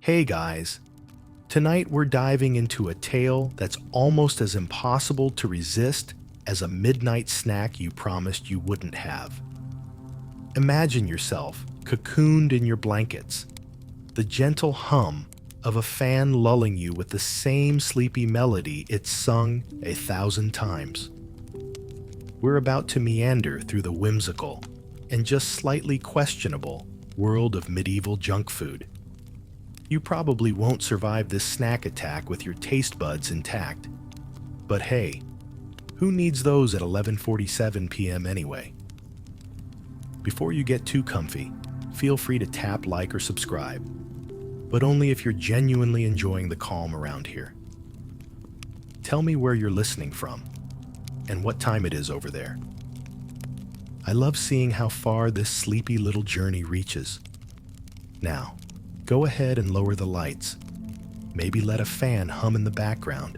Hey guys, tonight we're diving into a tale that's almost as impossible to resist as a midnight snack you promised you wouldn't have. Imagine yourself cocooned in your blankets, the gentle hum of a fan lulling you with the same sleepy melody it's sung 1,000 times. We're about to meander through the whimsical and just slightly questionable world of medieval junk food. You probably won't survive this snack attack with your taste buds intact. But hey, who needs those at 11:47 p.m. anyway? Before you get too comfy, feel free to tap like or subscribe, but only if you're genuinely enjoying the calm around here. Tell me where you're listening from and what time it is over there. I love seeing how far this sleepy little journey reaches. Now, go ahead and lower the lights. Maybe let a fan hum in the background,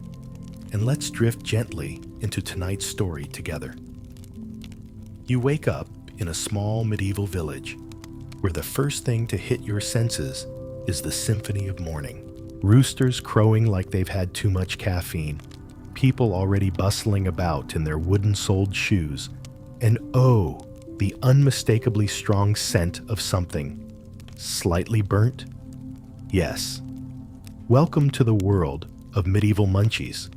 and let's drift gently into tonight's story together. You wake up in a small medieval village where the first thing to hit your senses is the symphony of morning. Roosters crowing like they've had too much caffeine, people already bustling about in their wooden-soled shoes, and oh, the unmistakably strong scent of something slightly burnt. Yes. Welcome to the world of medieval munchies,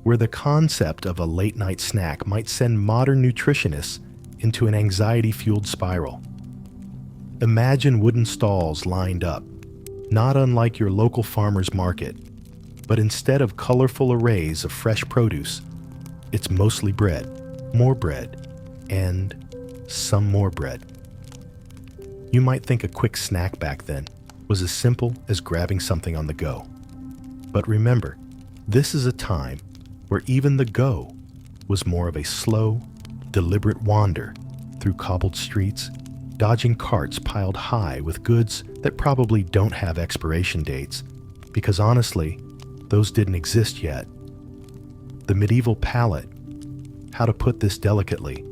where the concept of a late-night snack might send modern nutritionists into an anxiety-fueled spiral. Imagine wooden stalls lined up, not unlike your local farmer's market, but instead of colorful arrays of fresh produce, it's mostly bread, and some more bread. You might think a quick snack back then was as simple as grabbing something on the go. But remember, this is a time where even the go was more of a slow, deliberate wander through cobbled streets, dodging carts piled high with goods that probably don't have expiration dates, because honestly, those didn't exist yet. The medieval palate, how to put this delicately,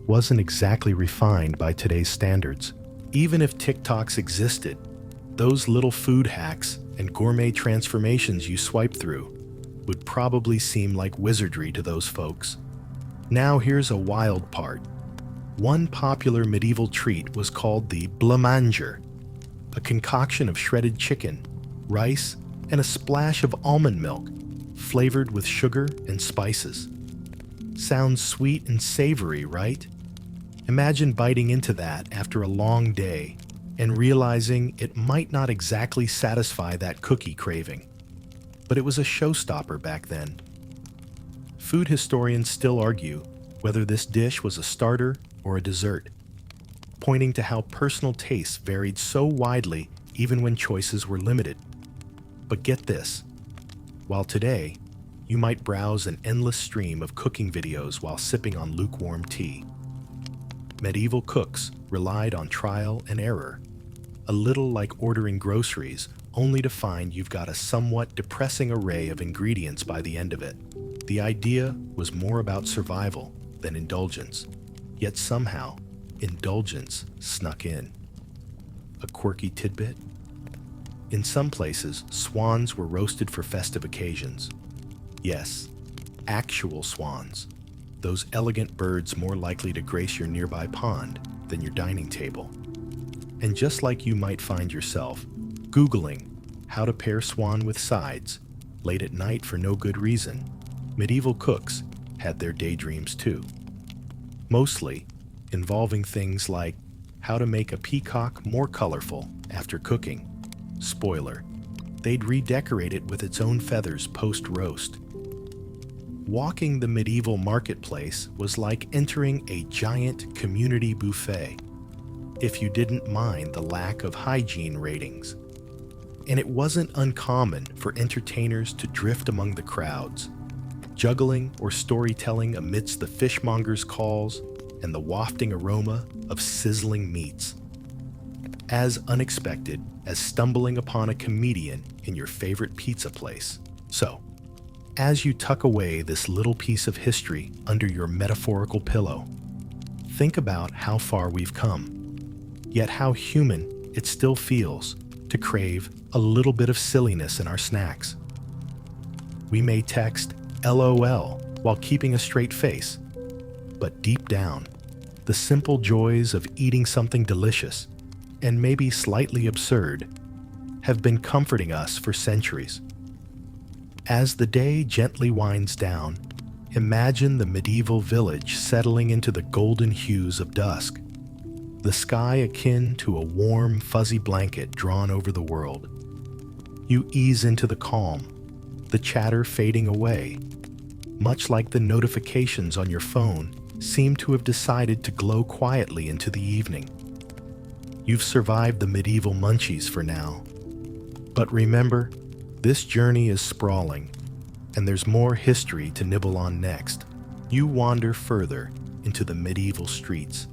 wasn't exactly refined by today's standards. Even if TikToks existed, those little food hacks and gourmet transformations you swipe through would probably seem like wizardry to those folks. Now here's a wild part. One popular medieval treat was called the blamangeur, a concoction of shredded chicken, rice, and a splash of almond milk, flavored with sugar and spices. Sounds sweet and savory, right? Imagine biting into that after a long day and realizing it might not exactly satisfy that cookie craving. But it was a showstopper back then. Food historians still argue whether this dish was a starter or a dessert, pointing to how personal tastes varied so widely even when choices were limited. But get this, while today, you might browse an endless stream of cooking videos while sipping on lukewarm tea, medieval cooks relied on trial and error, a little like ordering groceries, only to find you've got a somewhat depressing array of ingredients by the end of it. The idea was more about survival than indulgence, yet somehow, indulgence snuck in. A quirky tidbit? In some places, swans were roasted for festive occasions. Yes, actual swans. Those elegant birds more likely to grace your nearby pond than your dining table. And just like you might find yourself Googling how to pair swan with sides late at night for no good reason, medieval cooks had their daydreams too. Mostly involving things like how to make a peacock more colorful after cooking. Spoiler, they'd redecorate it with its own feathers post-roast. Walking the medieval marketplace was like entering a giant community buffet, if you didn't mind the lack of hygiene ratings. And it wasn't uncommon for entertainers to drift among the crowds, juggling or storytelling amidst the fishmongers' calls and the wafting aroma of sizzling meats. As unexpected as stumbling upon a comedian in your favorite pizza place. So, as you tuck away this little piece of history under your metaphorical pillow, think about how far we've come, yet how human it still feels to crave a little bit of silliness in our snacks. We may text LOL while keeping a straight face, but deep down, the simple joys of eating something delicious and maybe slightly absurd have been comforting us for centuries. As the day gently winds down, imagine the medieval village settling into the golden hues of dusk, the sky akin to a warm, fuzzy blanket drawn over the world. You ease into the calm, the chatter fading away, much like the notifications on your phone seem to have decided to glow quietly into the evening. You've survived the medieval munchies for now. But remember, this journey is sprawling, and there's more history to nibble on next. You wander further into the medieval streets,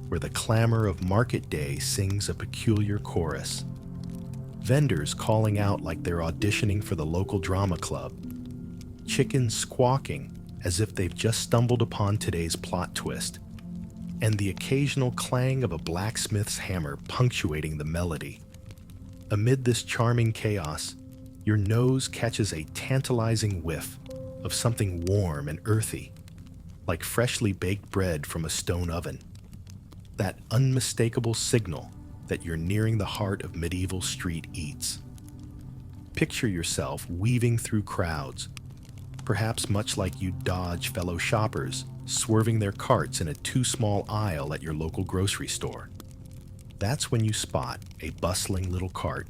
where the clamor of market day sings a peculiar chorus. Vendors calling out like they're auditioning for the local drama club. Chickens squawking as if they've just stumbled upon today's plot twist. And the occasional clang of a blacksmith's hammer punctuating the melody. Amid this charming chaos, your nose catches a tantalizing whiff of something warm and earthy, like freshly baked bread from a stone oven. That unmistakable signal that you're nearing the heart of medieval street eats. Picture yourself weaving through crowds, perhaps much like you dodge fellow shoppers swerving their carts in a too small aisle at your local grocery store. That's when you spot a bustling little cart,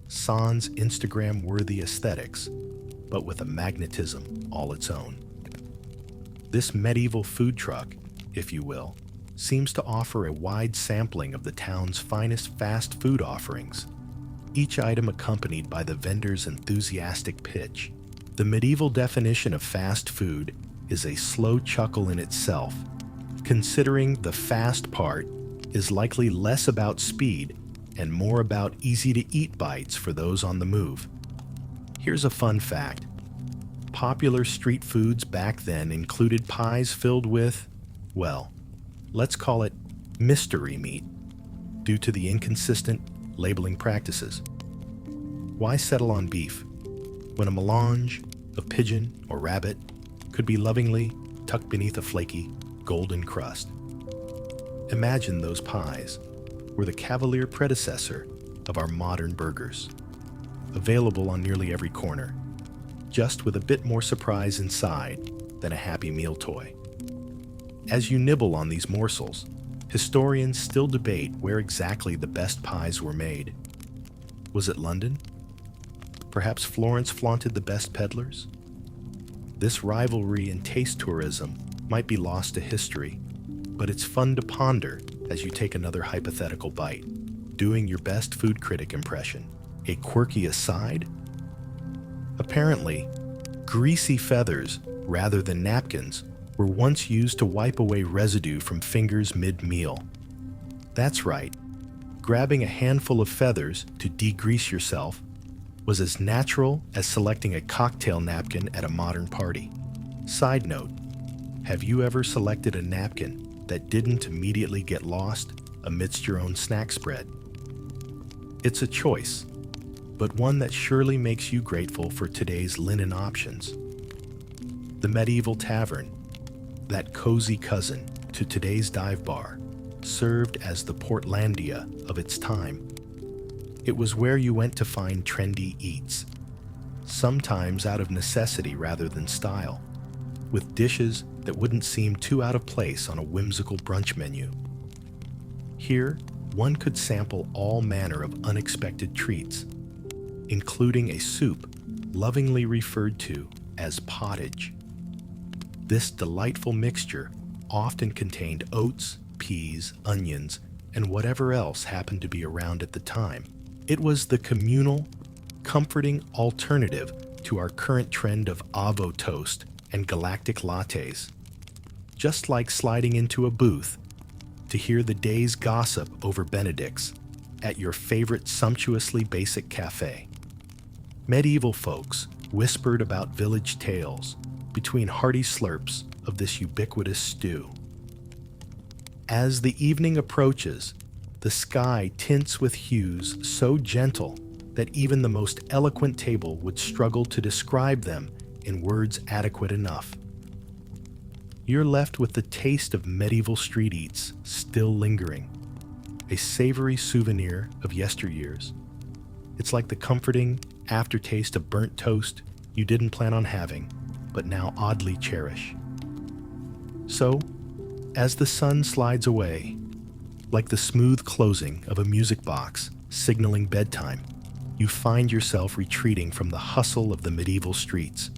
sans Instagram-worthy aesthetics, but with a magnetism all its own. This medieval food truck, if you will, seems to offer a wide sampling of the town's finest fast food offerings, each item accompanied by the vendor's enthusiastic pitch. The medieval definition of fast food is a slow chuckle in itself, considering the fast part is likely less about speed and more about easy-to-eat bites for those on the move. Here's a fun fact. Popular street foods back then included pies filled with, well, let's call it mystery meat, due to the inconsistent labeling practices. Why settle on beef when a melange of pigeon or rabbit could be lovingly tucked beneath a flaky, golden crust? Imagine those pies were the cavalier predecessor of our modern burgers, available on nearly every corner, just with a bit more surprise inside than a Happy Meal toy. As you nibble on these morsels, historians still debate where exactly the best pies were made. Was it London? Perhaps Florence flaunted the best peddlers? This rivalry in taste tourism might be lost to history, but it's fun to ponder as you take another hypothetical bite, doing your best food critic impression. A quirky aside? Apparently, greasy feathers, rather than napkins, were once used to wipe away residue from fingers mid-meal. That's right, grabbing a handful of feathers to degrease yourself was as natural as selecting a cocktail napkin at a modern party. Side note, have you ever selected a napkin that didn't immediately get lost amidst your own snack spread? It's a choice, but one that surely makes you grateful for today's linen options. The medieval tavern, that cozy cousin to today's dive bar, served as the Portlandia of its time. It was where you went to find trendy eats, sometimes out of necessity rather than style, with dishes that wouldn't seem too out of place on a whimsical brunch menu. Here, one could sample all manner of unexpected treats, including a soup lovingly referred to as pottage. This delightful mixture often contained oats, peas, onions, and whatever else happened to be around at the time. It was the communal, comforting alternative to our current trend of Avo toast and galactic lattes. Just like sliding into a booth to hear the day's gossip over Benedict's at your favorite sumptuously basic cafe. Medieval folks whispered about village tales between hearty slurps of this ubiquitous stew. As the evening approaches, the sky tints with hues so gentle that even the most eloquent table would struggle to describe them in words adequate enough. You're left with the taste of medieval street eats still lingering, a savory souvenir of yesteryears. It's like the comforting aftertaste of burnt toast you didn't plan on having, but now oddly cherish. So, as the sun slides away, like the smooth closing of a music box signaling bedtime, you find yourself retreating from the hustle of the medieval streets.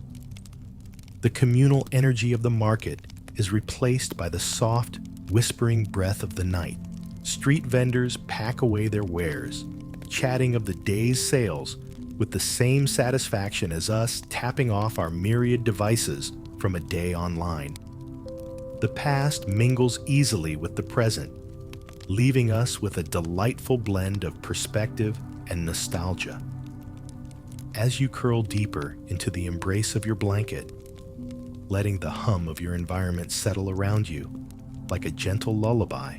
The communal energy of the market is replaced by the soft, whispering breath of the night. Street vendors pack away their wares, chatting of the day's sales with the same satisfaction as us tapping off our myriad devices from a day online. The past mingles easily with the present, leaving us with a delightful blend of perspective and nostalgia. As you curl deeper into the embrace of your blanket, letting the hum of your environment settle around you like a gentle lullaby,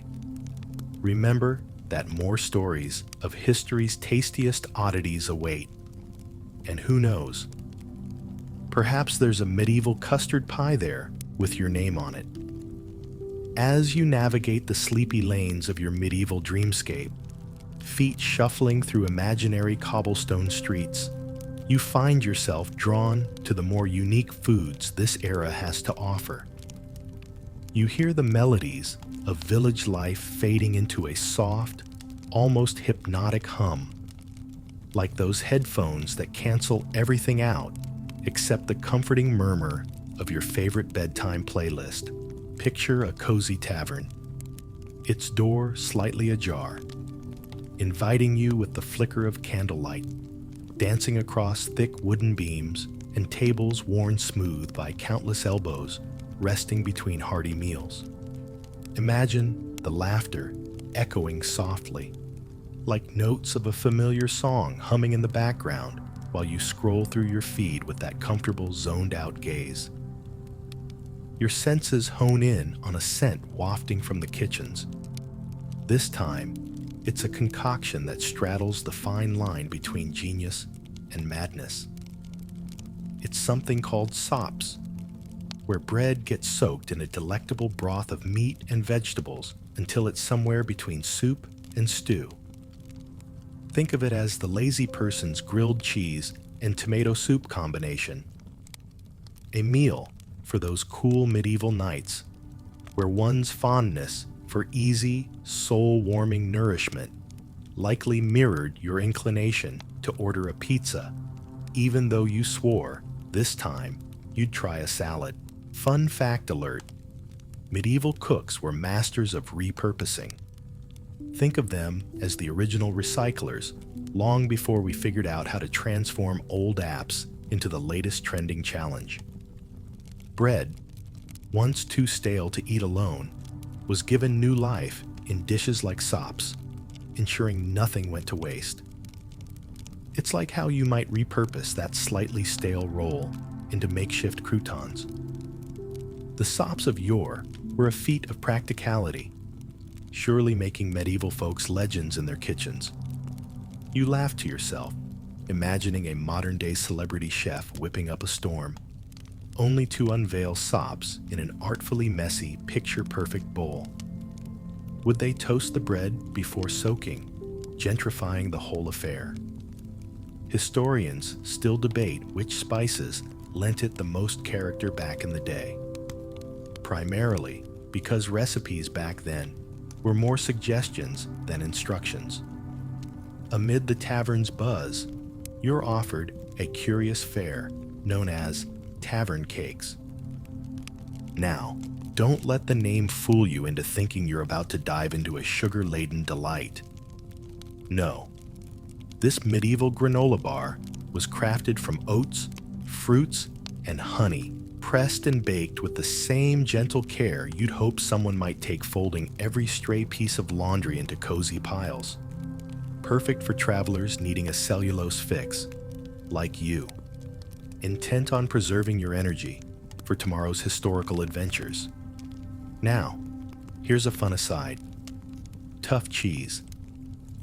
remember that more stories of history's tastiest oddities await. And who knows, perhaps there's a medieval custard pie there with your name on it. As you navigate the sleepy lanes of your medieval dreamscape, feet shuffling through imaginary cobblestone streets, you find yourself drawn to the more unique foods this era has to offer. You hear the melodies of village life fading into a soft, almost hypnotic hum, like those headphones that cancel everything out except the comforting murmur of your favorite bedtime playlist. Picture a cozy tavern, its door slightly ajar, inviting you with the flicker of candlelight, dancing across thick wooden beams and tables worn smooth by countless elbows resting between hearty meals. Imagine the laughter echoing softly, like notes of a familiar song humming in the background while you scroll through your feed with that comfortable zoned-out gaze. Your senses hone in on a scent wafting from the kitchens. This time, it's a concoction that straddles the fine line between genius and madness. It's something called sops, where bread gets soaked in a delectable broth of meat and vegetables until it's somewhere between soup and stew. Think of it as the lazy person's grilled cheese and tomato soup combination. A meal for those cool medieval nights where one's fondness for easy, soul-warming nourishment likely mirrored your inclination to order a pizza, even though you swore this time you'd try a salad. Fun fact alert: medieval cooks were masters of repurposing. Think of them as the original recyclers long before we figured out how to transform old apps into the latest trending challenge. Bread, once too stale to eat alone, was given new life in dishes like sops, ensuring nothing went to waste. It's like how you might repurpose that slightly stale roll into makeshift croutons. The sops of yore were a feat of practicality, surely making medieval folks legends in their kitchens. You laugh to yourself, imagining a modern-day celebrity chef whipping up a storm, only to unveil sops in an artfully messy, picture-perfect bowl. Would they toast the bread before soaking, gentrifying the whole affair? Historians still debate which spices lent it the most character back in the day, primarily because recipes back then were more suggestions than instructions. Amid the tavern's buzz, you're offered a curious fare known as tavern cakes. Now, don't let the name fool you into thinking you're about to dive into a sugar-laden delight. No, this medieval granola bar was crafted from oats, fruits, and honey, pressed and baked with the same gentle care you'd hope someone might take folding every stray piece of laundry into cozy piles. Perfect for travelers needing a cellulose fix, like you, intent on preserving your energy for tomorrow's historical adventures. Now, here's a fun aside. Tough cheese,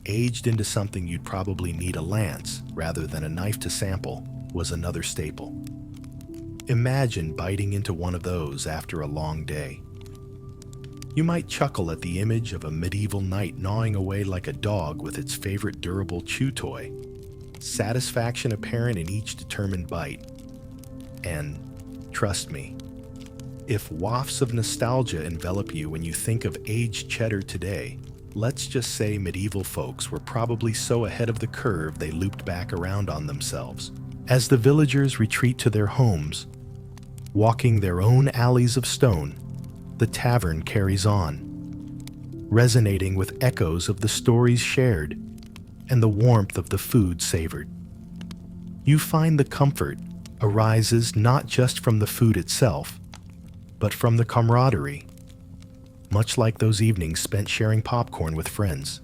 aged into something you'd probably need a lance rather than a knife to sample, was another staple. Imagine biting into one of those after a long day. You might chuckle at the image of a medieval knight gnawing away like a dog with its favorite durable chew toy, satisfaction apparent in each determined bite. And trust me, if wafts of nostalgia envelop you when you think of aged cheddar today, let's just say medieval folks were probably so ahead of the curve they looped back around on themselves. As the villagers retreat to their homes, walking their own alleys of stone, the tavern carries on, resonating with echoes of the stories shared and the warmth of the food savored. You find the comfort arises not just from the food itself, but from the camaraderie, much like those evenings spent sharing popcorn with friends,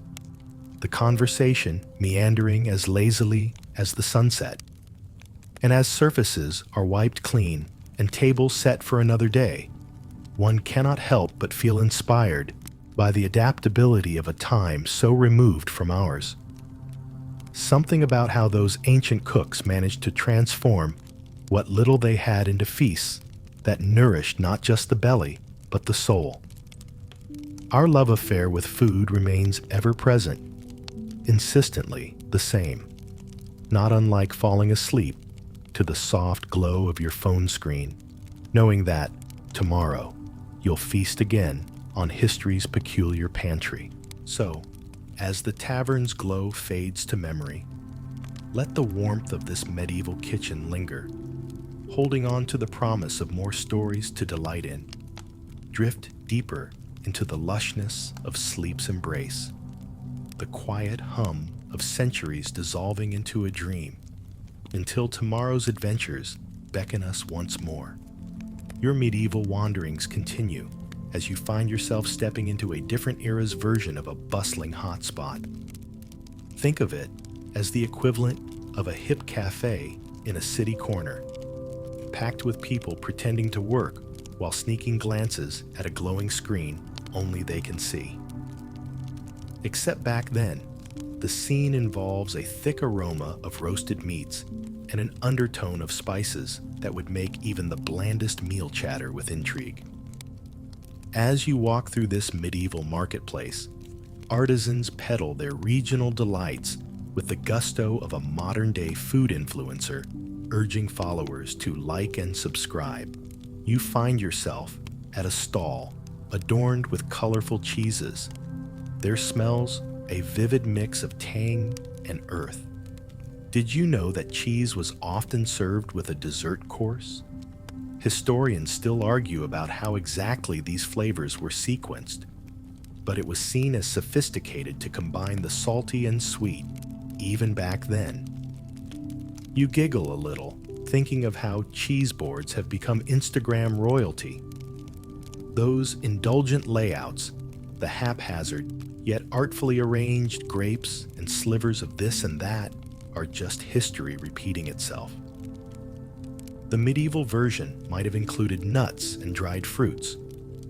the conversation meandering as lazily as the sunset. And as surfaces are wiped clean and tables set for another day, one cannot help but feel inspired by the adaptability of a time so removed from ours. Something about how those ancient cooks managed to transform what little they had into feasts that nourished not just the belly, but the soul. Our love affair with food remains ever present, insistently the same, not unlike falling asleep to the soft glow of your phone screen, knowing that tomorrow you'll feast again on history's peculiar pantry. So, as the tavern's glow fades to memory, let the warmth of this medieval kitchen linger, holding on to the promise of more stories to delight in. Drift deeper into the lushness of sleep's embrace, the quiet hum of centuries dissolving into a dream, until tomorrow's adventures beckon us once more. Your medieval wanderings continue as you find yourself stepping into a different era's version of a bustling hotspot. Think of it as the equivalent of a hip cafe in a city corner, packed with people pretending to work while sneaking glances at a glowing screen only they can see. Except back then, the scene involves a thick aroma of roasted meats and an undertone of spices that would make even the blandest meal chatter with intrigue. As you walk through this medieval marketplace, artisans peddle their regional delights with the gusto of a modern-day food influencer urging followers to like and subscribe. You find yourself at a stall adorned with colorful cheeses, their smells a vivid mix of tang and earth. Did you know that cheese was often served with a dessert course? Historians still argue about how exactly these flavors were sequenced, but it was seen as sophisticated to combine the salty and sweet, even back then. You giggle a little, thinking of how cheese boards have become Instagram royalty. Those indulgent layouts, the haphazard yet artfully arranged grapes and slivers of this and that, are just history repeating itself. The medieval version might have included nuts and dried fruits,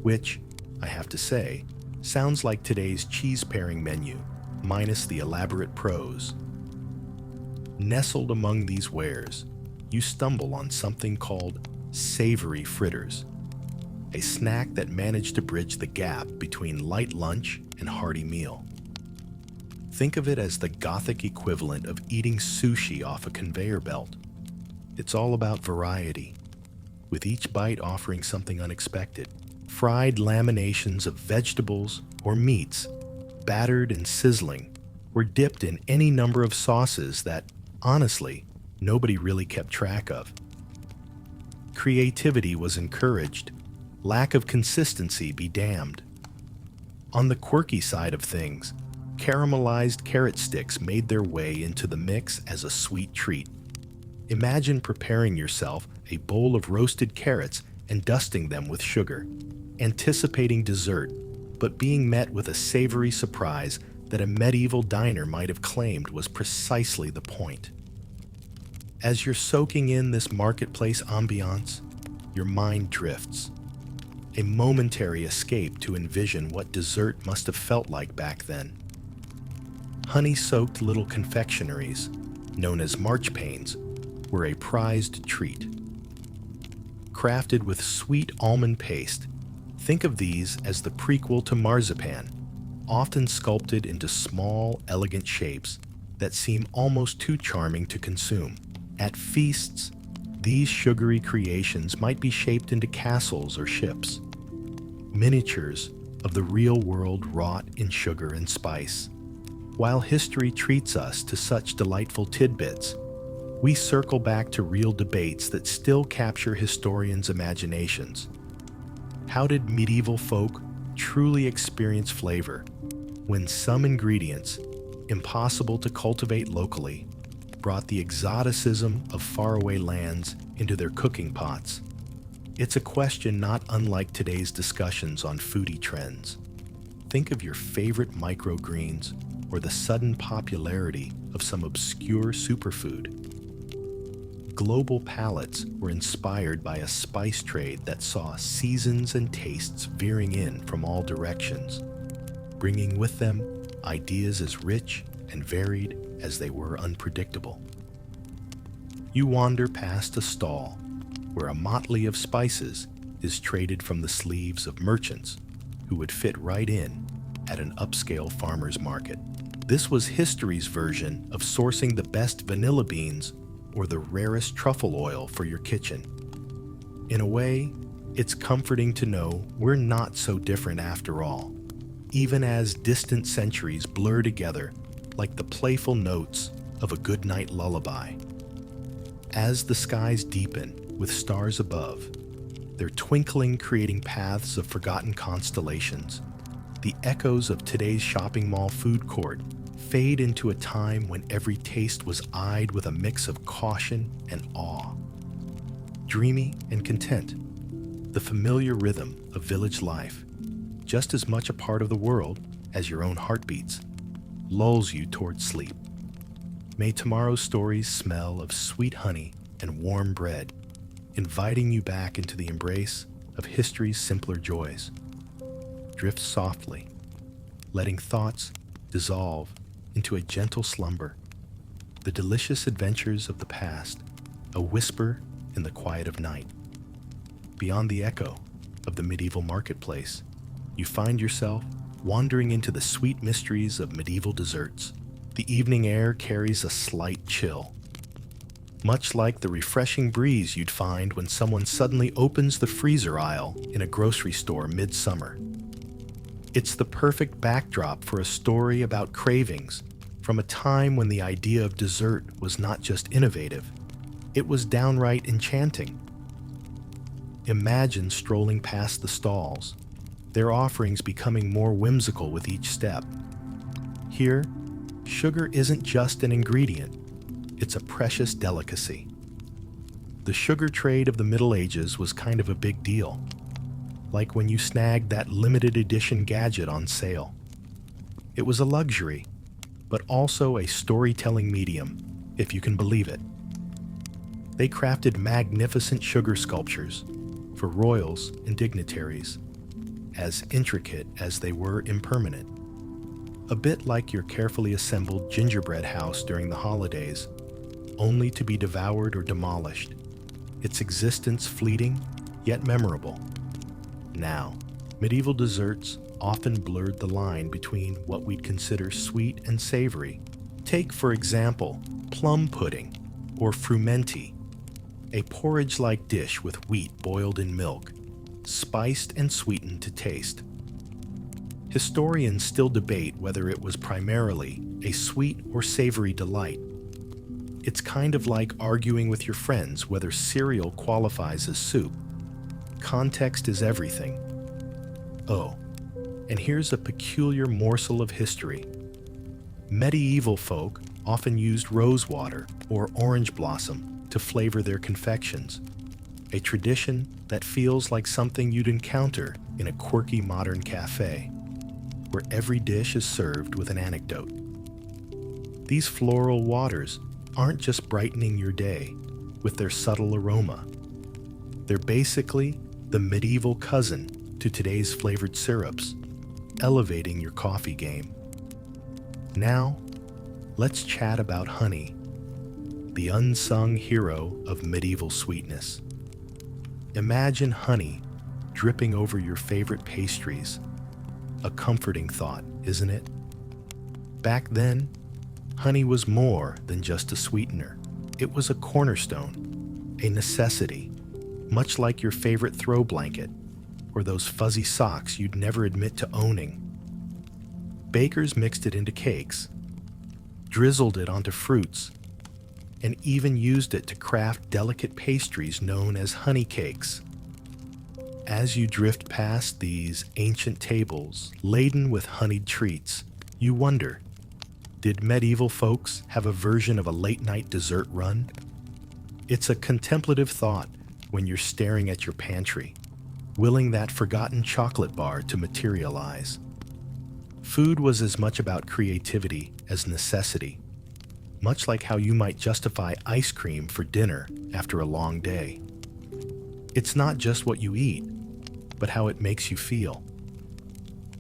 which, I have to say, sounds like today's cheese pairing menu, minus the elaborate prose. Nestled among these wares, you stumble on something called savory fritters, a snack that managed to bridge the gap between light lunch and hearty meal. Think of it as the Gothic equivalent of eating sushi off a conveyor belt. It's all about variety, with each bite offering something unexpected. Fried laminations of vegetables or meats, battered and sizzling, were dipped in any number of sauces that, honestly, nobody really kept track of. Creativity was encouraged, lack of consistency be damned. On the quirky side of things, caramelized carrot sticks made their way into the mix as a sweet treat. Imagine preparing yourself a bowl of roasted carrots and dusting them with sugar, anticipating dessert, but being met with a savory surprise that a medieval diner might have claimed was precisely the point. As you're soaking in this marketplace ambiance, your mind drifts, a momentary escape to envision what dessert must have felt like back then. Honey-soaked little confectionaries, known as marchpanes, were a prized treat. Crafted with sweet almond paste, think of these as the prequel to marzipan, often sculpted into small, elegant shapes that seem almost too charming to consume. At feasts, these sugary creations might be shaped into castles or ships, miniatures of the real world wrought in sugar and spice. While history treats us to such delightful tidbits, we circle back to real debates that still capture historians' imaginations. How did medieval folk truly experience flavor when some ingredients, impossible to cultivate locally, brought the exoticism of faraway lands into their cooking pots? It's a question not unlike today's discussions on foodie trends. Think of your favorite microgreens or the sudden popularity of some obscure superfood. Global palates were inspired by a spice trade that saw seasons and tastes veering in from all directions, bringing with them ideas as rich and varied as they were unpredictable. You wander past a stall where a motley of spices is traded from the sleeves of merchants who would fit right in at an upscale farmer's market. This was history's version of sourcing the best vanilla beans or the rarest truffle oil for your kitchen. In a way, it's comforting to know we're not so different after all, even as distant centuries blur together like the playful notes of a goodnight lullaby. As the skies deepen with stars above, their twinkling creating paths of forgotten constellations, the echoes of today's shopping mall food court fade into a time when every taste was eyed with a mix of caution and awe. Dreamy and content, the familiar rhythm of village life, just as much a part of the world as your own heartbeats, lulls you toward sleep. May tomorrow's stories smell of sweet honey and warm bread, inviting you back into the embrace of history's simpler joys. Drift softly, letting thoughts dissolve into a gentle slumber, the delicious adventures of the past, a whisper in the quiet of night. Beyond the echo of the medieval marketplace, you find yourself wandering into the sweet mysteries of medieval desserts. The evening air carries a slight chill, much like the refreshing breeze you'd find when someone suddenly opens the freezer aisle in a grocery store midsummer. It's the perfect backdrop for a story about cravings from a time when the idea of dessert was not just innovative, it was downright enchanting. Imagine strolling past the stalls, their offerings becoming more whimsical with each step. Here, sugar isn't just an ingredient, it's a precious delicacy. The sugar trade of the Middle Ages was kind of a big deal, like when you snagged that limited edition gadget on sale. It was a luxury, but also a storytelling medium, if you can believe it. They crafted magnificent sugar sculptures for royals and dignitaries, as intricate as they were impermanent. A bit like your carefully assembled gingerbread house during the holidays, only to be devoured or demolished, its existence fleeting yet memorable. Now, medieval desserts often blurred the line between what we'd consider sweet and savory. Take, for example, plum pudding or frumenty, a porridge-like dish with wheat boiled in milk, spiced and sweetened to taste. Historians still debate whether it was primarily a sweet or savory delight. It's kind of like arguing with your friends whether cereal qualifies as soup. Context is everything. Oh, and here's a peculiar morsel of history. Medieval folk often used rosewater or orange blossom to flavor their confections, a tradition that feels like something you'd encounter in a quirky modern cafe, where every dish is served with an anecdote. These floral waters aren't just brightening your day with their subtle aroma. They're basically the medieval cousin to today's flavored syrups, elevating your coffee game. Now, let's chat about honey, the unsung hero of medieval sweetness. Imagine honey dripping over your favorite pastries. A comforting thought, isn't it? Back then, honey was more than just a sweetener. It was a cornerstone, a necessity, much like your favorite throw blanket or those fuzzy socks you'd never admit to owning. Bakers mixed it into cakes, drizzled it onto fruits, and even used it to craft delicate pastries known as honey cakes. As you drift past these ancient tables laden with honeyed treats, you wonder, did medieval folks have a version of a late-night dessert run? It's a contemplative thought when you're staring at your pantry, willing that forgotten chocolate bar to materialize. Food was as much about creativity as necessity, much like how you might justify ice cream for dinner after a long day. It's not just what you eat, but how it makes you feel.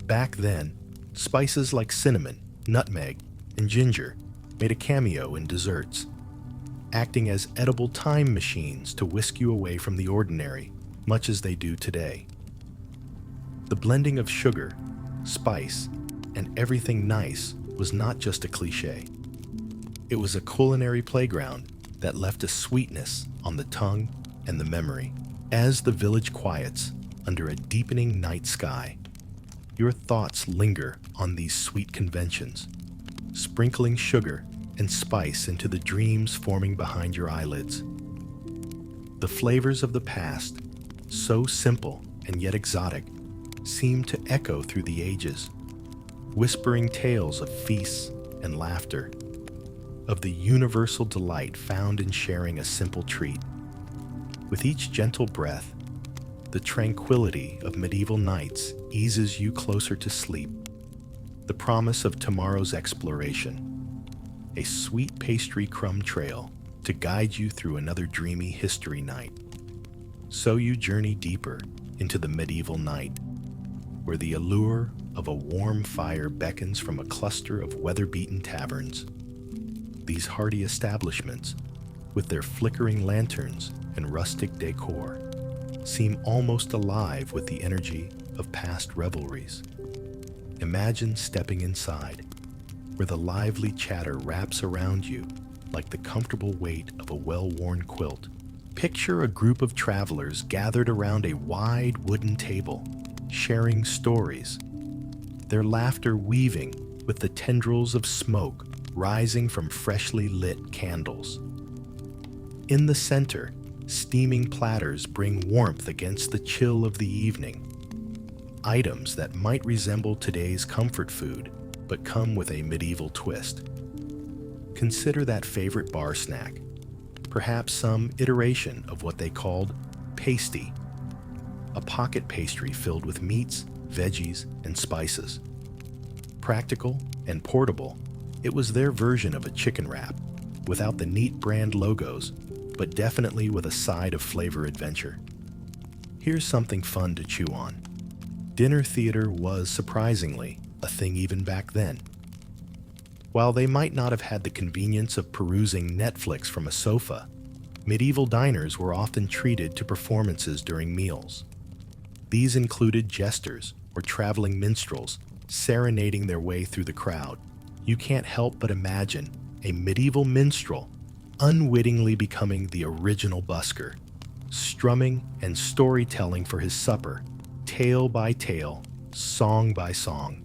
Back then, spices like cinnamon, nutmeg, and ginger made a cameo in desserts, acting as edible time machines to whisk you away from the ordinary, much as they do today. The blending of sugar, spice, and everything nice was not just a cliche. It was a culinary playground that left a sweetness on the tongue and the memory. As the village quiets under a deepening night sky, your thoughts linger on these sweet conventions, sprinkling sugar and spice into the dreams forming behind your eyelids. The flavors of the past, so simple and yet exotic, seem to echo through the ages, whispering tales of feasts and laughter, of the universal delight found in sharing a simple treat. With each gentle breath, the tranquility of medieval nights eases you closer to sleep, the promise of tomorrow's exploration, a sweet pastry crumb trail to guide you through another dreamy history night. So you journey deeper into the medieval night, where the allure of a warm fire beckons from a cluster of weather-beaten taverns. These hardy establishments, with their flickering lanterns and rustic decor, seem almost alive with the energy of past revelries. Imagine stepping inside, where the lively chatter wraps around you like the comfortable weight of a well-worn quilt. Picture a group of travelers gathered around a wide wooden table, sharing stories, their laughter weaving with the tendrils of smoke rising from freshly lit candles. In the center, steaming platters bring warmth against the chill of the evening. Items that might resemble today's comfort food, but come with a medieval twist. Consider that favorite bar snack, perhaps some iteration of what they called pasty, a pocket pastry filled with meats, veggies, and spices. Practical and portable, it was their version of a chicken wrap, without the neat brand logos, but definitely with a side of flavor adventure. Here's something fun to chew on. Dinner theater was, surprisingly, a thing even back then. While they might not have had the convenience of perusing Netflix from a sofa, medieval diners were often treated to performances during meals. These included jesters or traveling minstrels serenading their way through the crowd. You can't help but imagine a medieval minstrel unwittingly becoming the original busker, strumming and storytelling for his supper, tale by tale, song by song.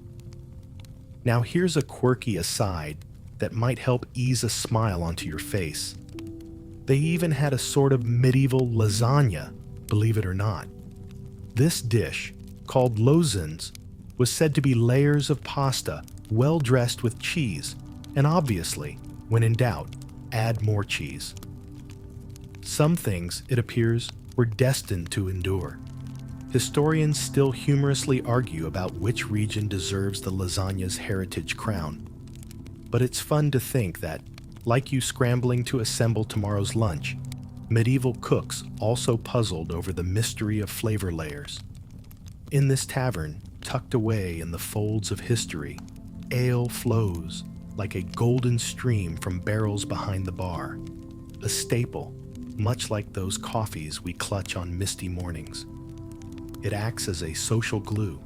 Now here's a quirky aside that might help ease a smile onto your face. They even had a sort of medieval lasagna, believe it or not. This dish, called lozans, was said to be layers of pasta well dressed with cheese, and obviously, when in doubt, add more cheese. Some things, it appears, were destined to endure. Historians still humorously argue about which region deserves the lasagna's heritage crown. But it's fun to think that, like you scrambling to assemble tomorrow's lunch, medieval cooks also puzzled over the mystery of flavor layers. In this tavern, tucked away in the folds of history, ale flows, like a golden stream from barrels behind the bar, a staple, much like those coffees we clutch on misty mornings. It acts as a social glue,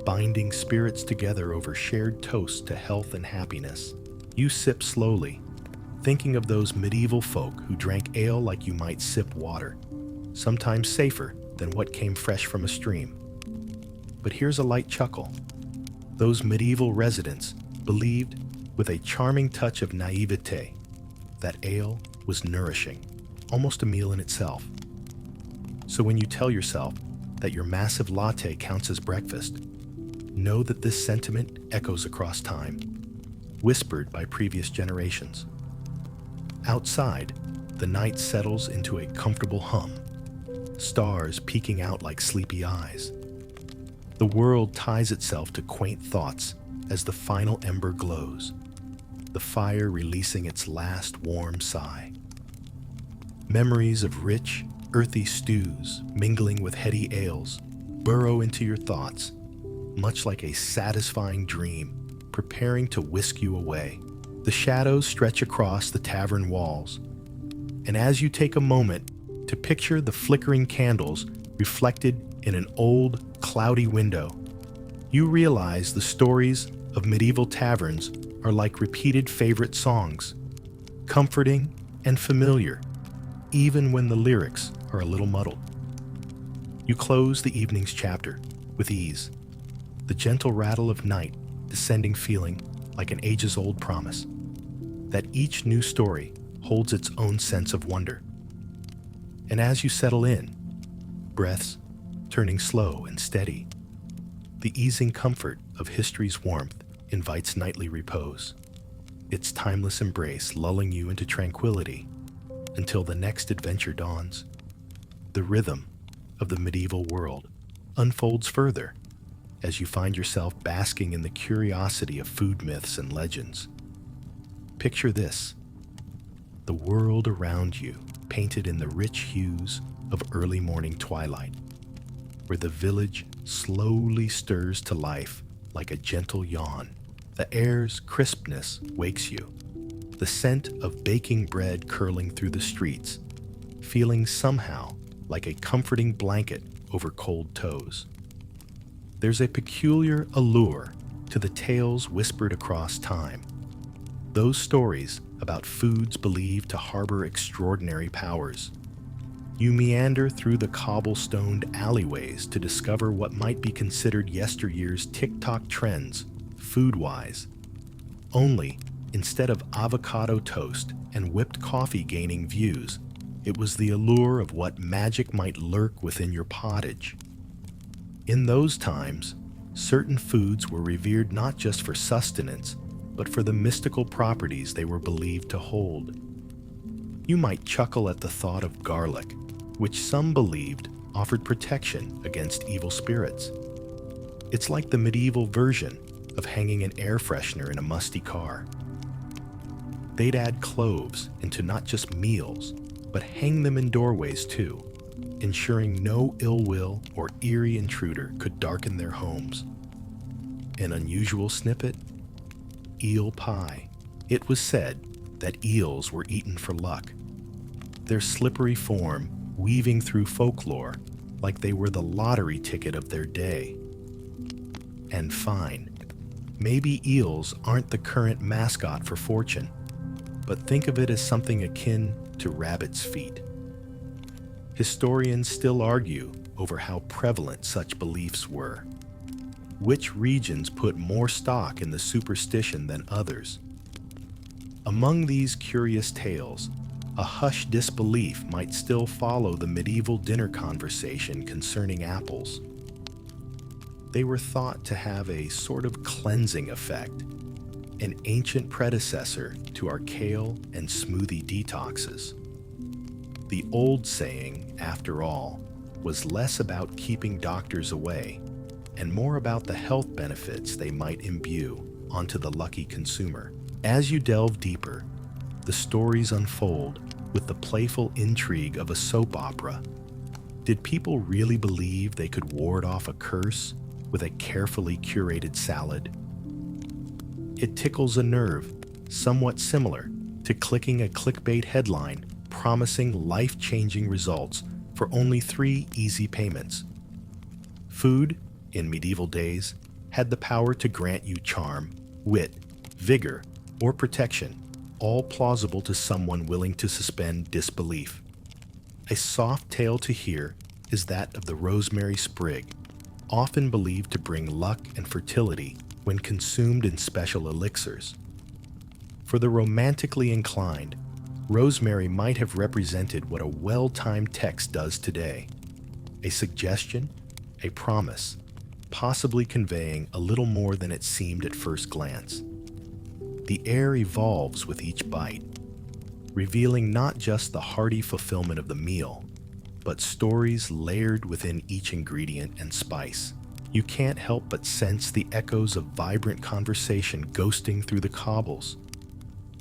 binding spirits together over shared toasts to health and happiness. You sip slowly, thinking of those medieval folk who drank ale like you might sip water, sometimes safer than what came fresh from a stream. But here's a light chuckle. Those medieval residents believed, with a charming touch of naivete, that ale was nourishing, almost a meal in itself. So when you tell yourself that your massive latte counts as breakfast, know that this sentiment echoes across time, whispered by previous generations. Outside, the night settles into a comfortable hum, stars peeking out like sleepy eyes. The world ties itself to quaint thoughts as the final ember glows, the fire releasing its last warm sigh. Memories of rich, earthy stews mingling with heady ales burrow into your thoughts, much like a satisfying dream preparing to whisk you away. The shadows stretch across the tavern walls, and as you take a moment to picture the flickering candles reflected in an old, cloudy window, you realize the stories of medieval taverns are like repeated favorite songs, comforting and familiar, even when the lyrics are a little muddled. You close the evening's chapter with ease, the gentle rattle of night descending feeling like an ages-old promise that each new story holds its own sense of wonder. And as you settle in, breaths turning slow and steady, the easing comfort of history's warmth invites nightly repose, its timeless embrace lulling you into tranquility until the next adventure dawns. The rhythm of the medieval world unfolds further as you find yourself basking in the curiosity of food myths and legends. Picture this: the world around you painted in the rich hues of early morning twilight, where the village slowly stirs to life like a gentle yawn. The air's crispness wakes you, the scent of baking bread curling through the streets, feeling somehow like a comforting blanket over cold toes. There's a peculiar allure to the tales whispered across time, those stories about foods believed to harbor extraordinary powers. You meander through the cobblestoned alleyways to discover what might be considered yesteryear's TikTok trends, food-wise. Only, instead of avocado toast and whipped coffee gaining views, it was the allure of what magic might lurk within your pottage. In those times, certain foods were revered not just for sustenance, but for the mystical properties they were believed to hold. You might chuckle at the thought of garlic, which some believed offered protection against evil spirits. It's like the medieval version of hanging an air freshener in a musty car. They'd add cloves into not just meals, but hang them in doorways too, ensuring no ill will or eerie intruder could darken their homes. An unusual snippet? Eel pie. It was said that eels were eaten for luck, their slippery form weaving through folklore like they were the lottery ticket of their day. And fine, maybe eels aren't the current mascot for fortune, but think of it as something akin to rabbit's feet. Historians still argue over how prevalent such beliefs were. Which regions put more stock in the superstition than others? Among these curious tales, a hushed disbelief might still follow the medieval dinner conversation concerning apples. They were thought to have a sort of cleansing effect, an ancient predecessor to our kale and smoothie detoxes. The old saying, after all, was less about keeping doctors away and more about the health benefits they might imbue onto the lucky consumer. As you delve deeper, the stories unfold with the playful intrigue of a soap opera. Did people really believe they could ward off a curse with a carefully curated salad? It tickles a nerve somewhat similar to clicking a clickbait headline promising life-changing results for only 3 easy payments. Food, in medieval days, had the power to grant you charm, wit, vigor, or protection, all plausible to someone willing to suspend disbelief. A soft tale to hear is that of the rosemary sprig, often believed to bring luck and fertility when consumed in special elixirs. For the romantically inclined, rosemary might have represented what a well-timed text does today: a suggestion, a promise, possibly conveying a little more than it seemed at first glance. The air evolves with each bite, revealing not just the hearty fulfillment of the meal, but stories layered within each ingredient and spice. You can't help but sense the echoes of vibrant conversation ghosting through the cobbles,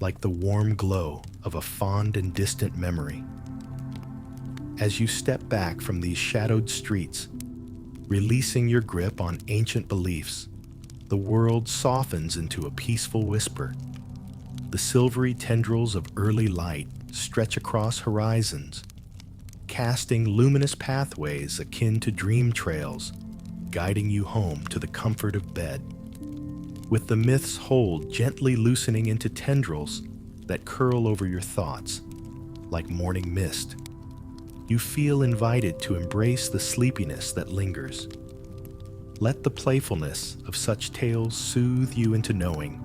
like the warm glow of a fond and distant memory. As you step back from these shadowed streets, releasing your grip on ancient beliefs, the world softens into a peaceful whisper. The silvery tendrils of early light stretch across horizons, casting luminous pathways akin to dream trails, guiding you home to the comfort of bed. With the myth's hold gently loosening into tendrils that curl over your thoughts, like morning mist, you feel invited to embrace the sleepiness that lingers. Let the playfulness of such tales soothe you into knowing,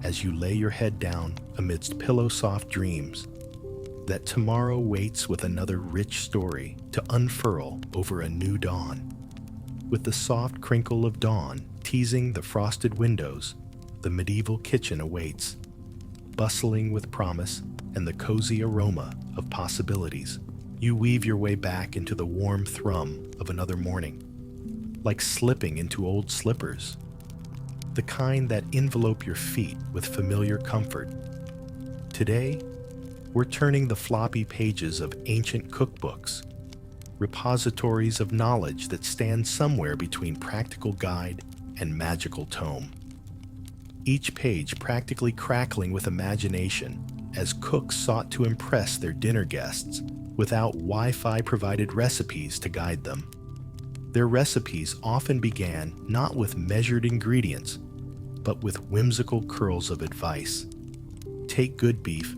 as you lay your head down amidst pillow-soft dreams, that tomorrow waits with another rich story to unfurl over a new dawn. With the soft crinkle of dawn teasing the frosted windows, the medieval kitchen awaits, bustling with promise and the cozy aroma of possibilities. You weave your way back into the warm thrum of another morning, like slipping into old slippers, the kind that envelope your feet with familiar comfort. Today, we're turning the floppy pages of ancient cookbooks, repositories of knowledge that stand somewhere between practical guide and magical tome. Each page practically crackling with imagination as cooks sought to impress their dinner guests without Wi-Fi provided recipes to guide them. Their recipes often began not with measured ingredients, but with whimsical curls of advice. Take good beef,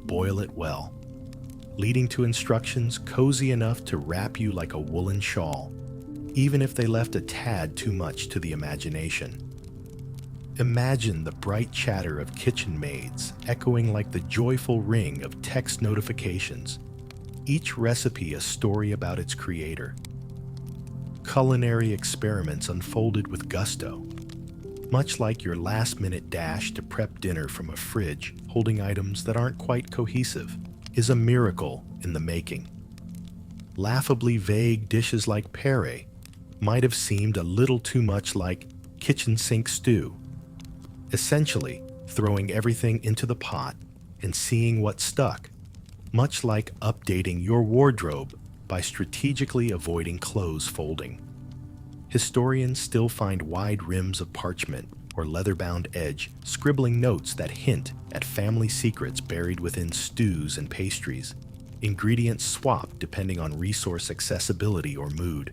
boil it well, leading to instructions cozy enough to wrap you like a woolen shawl, even if they left a tad too much to the imagination. Imagine the bright chatter of kitchen maids echoing like the joyful ring of text notifications, each recipe a story about its creator. Culinary experiments unfolded with gusto, much like your last-minute dash to prep dinner from a fridge holding items that aren't quite cohesive is a miracle in the making. Laughably vague dishes like pere might have seemed a little too much like kitchen sink stew, essentially throwing everything into the pot and seeing what stuck, much like updating your wardrobe by strategically avoiding clothes folding. Historians still find wide rims of parchment or leather-bound edge scribbling notes that hint at family secrets buried within stews and pastries, ingredients swapped depending on resource accessibility or mood.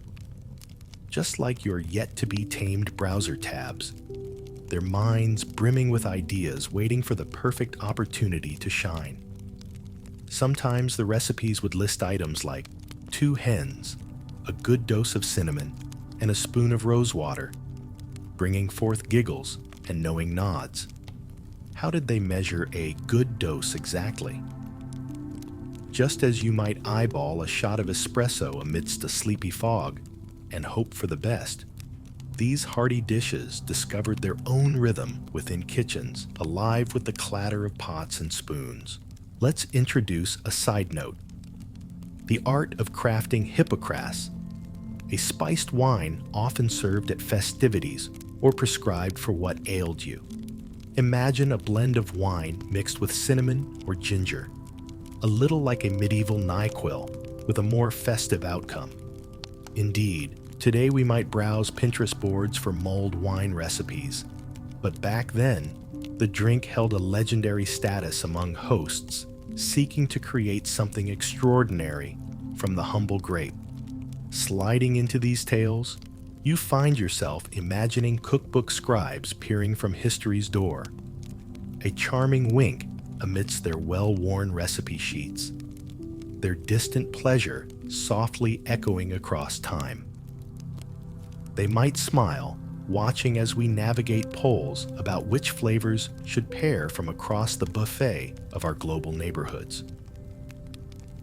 Just like your yet-to-be-tamed browser tabs, their minds brimming with ideas waiting for the perfect opportunity to shine. Sometimes the recipes would list items like 2 hens, a good dose of cinnamon, and a spoon of rose water, bringing forth giggles and knowing nods. How did they measure a good dose exactly? Just as you might eyeball a shot of espresso amidst a sleepy fog and hope for the best, these hearty dishes discovered their own rhythm within kitchens, alive with the clatter of pots and spoons. Let's introduce a side note. The art of crafting hippocras, a spiced wine often served at festivities or prescribed for what ailed you. Imagine a blend of wine mixed with cinnamon or ginger, a little like a medieval NyQuil with a more festive outcome. Indeed, today we might browse Pinterest boards for mulled wine recipes, but back then, The drink held a legendary status among hosts seeking to create something extraordinary from the humble grape. Sliding into these tales, you find yourself imagining cookbook scribes peering from history's door, a charming wink amidst their well-worn recipe sheets, their distant pleasure softly echoing across time. They might smile, watching as we navigate polls about which flavors should pair from across the buffet of our global neighborhoods.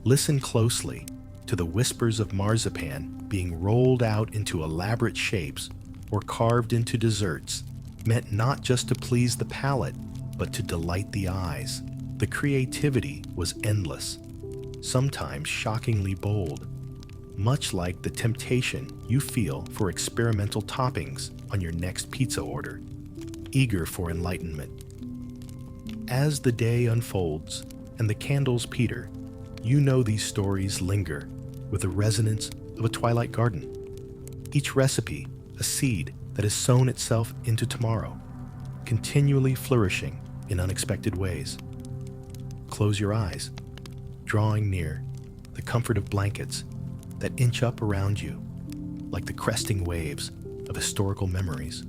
Listen closely to the whispers of marzipan being rolled out into elaborate shapes or carved into desserts, meant not just to please the palate, but to delight the eyes. The creativity was endless, sometimes shockingly bold, much like the temptation you feel for experimental toppings on your next pizza order, eager for enlightenment. As the day unfolds and the candles peter, you know these stories linger with the resonance of a twilight garden. Each recipe, a seed that has sown itself into tomorrow, continually flourishing in unexpected ways. Close your eyes, drawing near the comfort of blankets that inch up around you like the cresting waves of historical memories.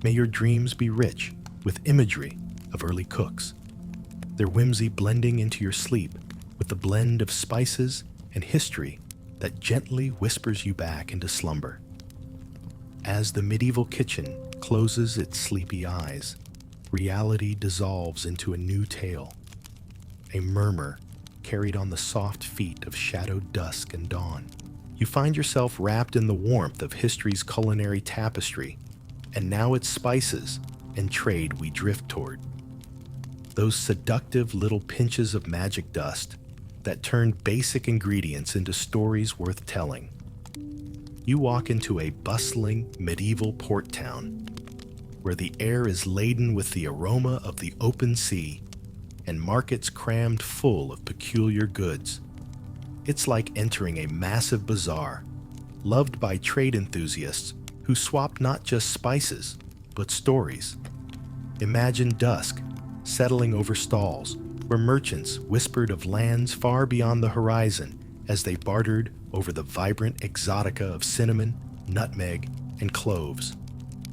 May your dreams be rich with imagery of early cooks, their whimsy blending into your sleep with the blend of spices and history that gently whispers you back into slumber. As the medieval kitchen closes its sleepy eyes, reality dissolves into a new tale, a murmur carried on the soft feet of shadowed dusk and dawn. You find yourself wrapped in the warmth of history's culinary tapestry, and now it's spices and trade we drift toward. Those seductive little pinches of magic dust that turn basic ingredients into stories worth telling. You walk into a bustling medieval port town, where the air is laden with the aroma of the open sea and markets crammed full of peculiar goods. It's like entering a massive bazaar, loved by trade enthusiasts who swap not just spices, but stories. Imagine dusk settling over stalls where merchants whispered of lands far beyond the horizon as they bartered over the vibrant exotica of cinnamon, nutmeg, and cloves,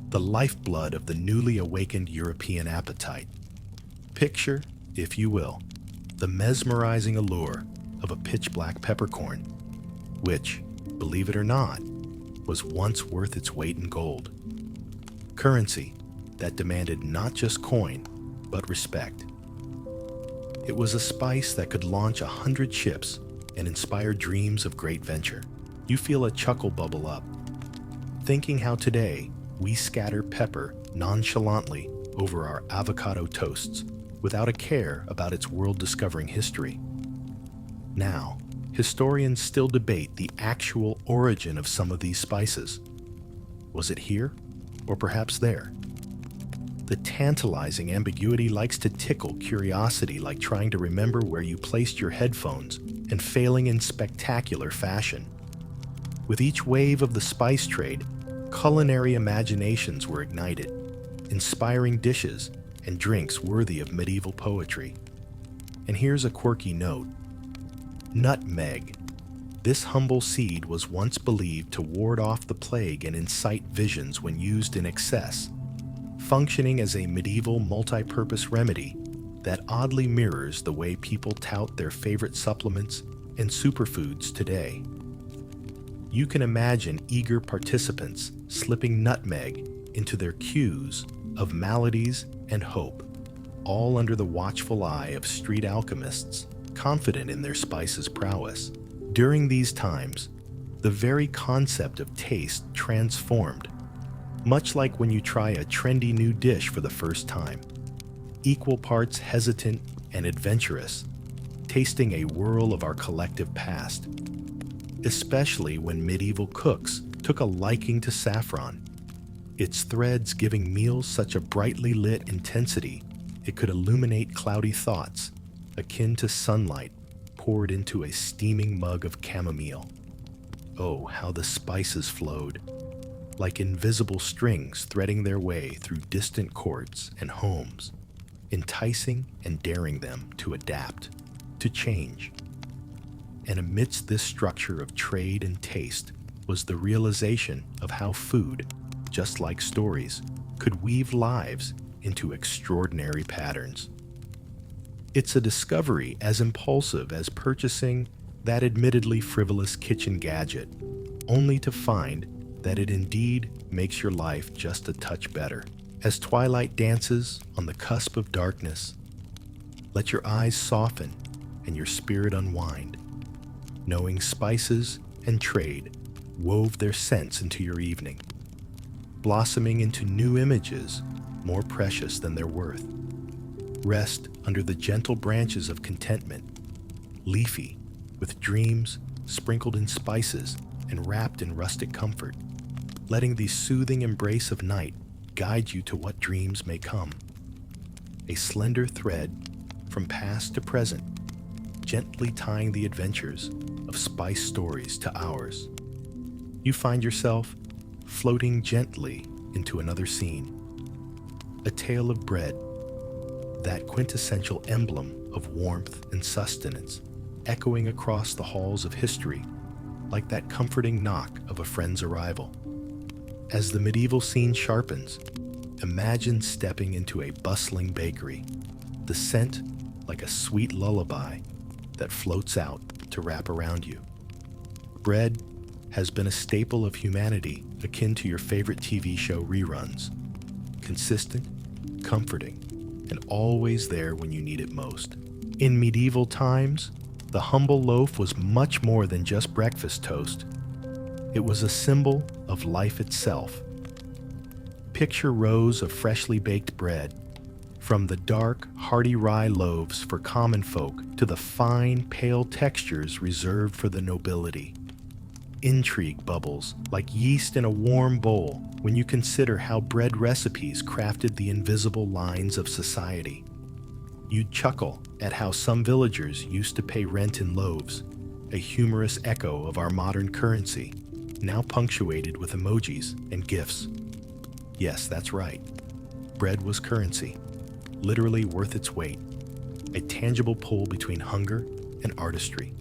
the lifeblood of the newly awakened European appetite. Picture, if you will, the mesmerizing allure of a pitch-black peppercorn, which, believe it or not, was once worth its weight in gold. Currency that demanded not just coin, but respect. It was a spice that could launch 100 ships and inspire dreams of great venture. You feel a chuckle bubble up, thinking how today we scatter pepper nonchalantly over our avocado toasts without a care about its world-discovering history. Now, historians still debate the actual origin of some of these spices. Was it here, or perhaps there? The tantalizing ambiguity likes to tickle curiosity, like trying to remember where you placed your headphones and failing in spectacular fashion. With each wave of the spice trade, culinary imaginations were ignited, inspiring dishes and drinks worthy of medieval poetry. And here's a quirky note. Nutmeg. This humble seed was once believed to ward off the plague and incite visions when used in excess, functioning as a medieval multi-purpose remedy that oddly mirrors the way people tout their favorite supplements and superfoods today. You can imagine eager participants slipping nutmeg into their queues of maladies and hope, all under the watchful eye of street alchemists, confident in their spices' prowess. During these times, the very concept of taste transformed, much like when you try a trendy new dish for the first time, equal parts hesitant and adventurous, tasting a whirl of our collective past. Especially when medieval cooks took a liking to saffron, its threads giving meals such a brightly lit intensity it could illuminate cloudy thoughts, akin to sunlight poured into a steaming mug of chamomile. Oh, how the spices flowed, like invisible strings threading their way through distant courts and homes, enticing and daring them to adapt, to change. And amidst this structure of trade and taste was the realization of how food, just like stories, could weave lives into extraordinary patterns. It's a discovery as impulsive as purchasing that admittedly frivolous kitchen gadget, only to find that it indeed makes your life just a touch better. As twilight dances on the cusp of darkness, let your eyes soften and your spirit unwind, knowing spices and trade wove their scents into your evening, blossoming into new images more precious than their worth. Rest under the gentle branches of contentment, leafy, with dreams sprinkled in spices and wrapped in rustic comfort, letting the soothing embrace of night guide you to what dreams may come. A slender thread from past to present, gently tying the adventures of spice stories to ours. You find yourself floating gently into another scene. A tale of bread, that quintessential emblem of warmth and sustenance, echoing across the halls of history like that comforting knock of a friend's arrival. As the medieval scene sharpens, imagine stepping into a bustling bakery, the scent like a sweet lullaby that floats out to wrap around you. Bread has been a staple of humanity akin to your favorite TV show reruns, consistent, comforting, and always there when you need it most. In medieval times, the humble loaf was much more than just breakfast toast. It was a symbol of life itself. Picture rows of freshly baked bread, from the dark, hearty rye loaves for common folk to the fine, pale textures reserved for the nobility. Intrigue bubbles like yeast in a warm bowl when you consider how bread recipes crafted the invisible lines of society. You'd chuckle at how some villagers used to pay rent in loaves, a humorous echo of our modern currency, now punctuated with emojis and GIFs. Yes, that's right. Bread was currency, literally worth its weight, a tangible pull between hunger and artistry.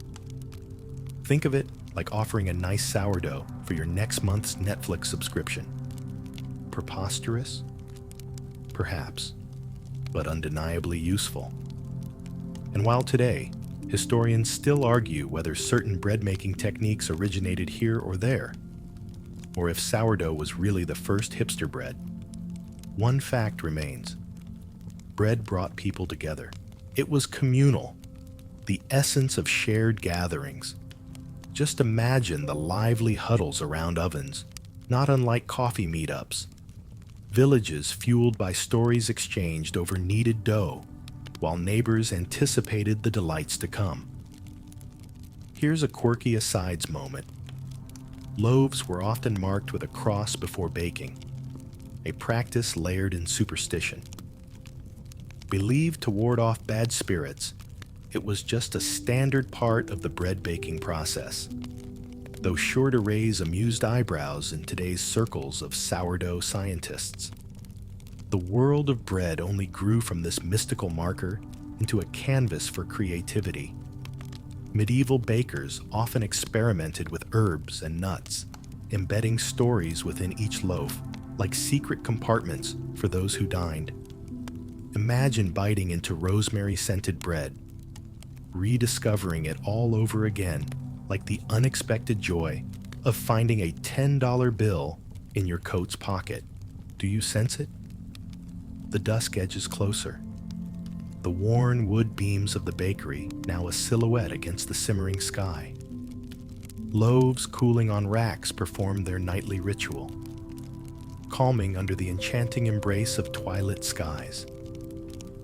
Think of it like offering a nice sourdough for your next month's Netflix subscription. Preposterous? Perhaps, but undeniably useful. And while today, historians still argue whether certain bread-making techniques originated here or there, or if sourdough was really the first hipster bread, one fact remains. Bread brought people together. It was communal, the essence of shared gatherings. Just imagine the lively huddles around ovens, not unlike coffee meetups. Villages fueled by stories exchanged over kneaded dough, while neighbors anticipated the delights to come. Here's a quirky asides moment. Loaves were often marked with a cross before baking, a practice layered in superstition. Believed to ward off bad spirits, it was just a standard part of the bread baking process, though sure to raise amused eyebrows in today's circles of sourdough scientists. The world of bread only grew from this mystical marker into a canvas for creativity. Medieval bakers often experimented with herbs and nuts, embedding stories within each loaf, like secret compartments for those who dined. Imagine biting into rosemary-scented bread, rediscovering it all over again, like the unexpected joy of finding a $10 bill in your coat's pocket. Do you sense it? The dusk edges closer. The worn wood beams of the bakery now a silhouette against the simmering sky. Loaves cooling on racks perform their nightly ritual, calming under the enchanting embrace of twilit skies,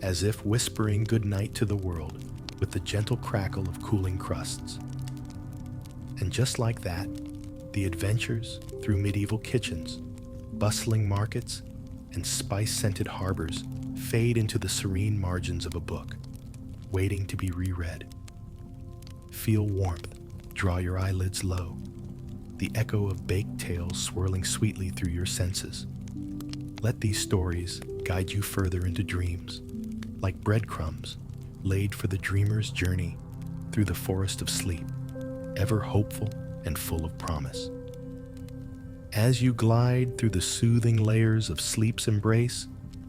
as if whispering goodnight to the world with the gentle crackle of cooling crusts. And just like that, the adventures through medieval kitchens, bustling markets, and spice-scented harbors fade into the serene margins of a book, waiting to be reread. Feel warmth, draw your eyelids low, the echo of baked tales swirling sweetly through your senses. Let these stories guide you further into dreams, like breadcrumbs laid for the dreamer's journey through the forest of sleep, ever hopeful and full of promise. As you glide through the soothing layers of sleep's embrace,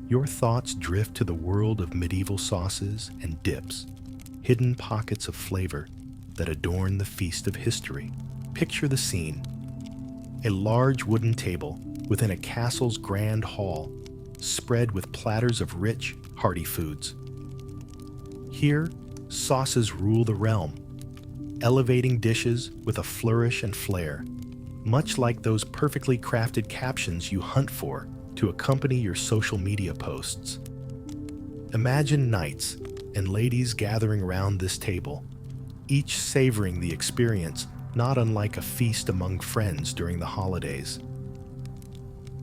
your thoughts drift to the world of medieval sauces and dips, hidden pockets of flavor that adorn the feast of history. Picture the scene: a large wooden table within a castle's grand hall, spread with platters of rich, hearty foods. Here, sauces rule the realm, elevating dishes with a flourish and flair, much like those perfectly crafted captions you hunt for to accompany your social media posts. Imagine knights and ladies gathering around this table, each savoring the experience not unlike a feast among friends during the holidays.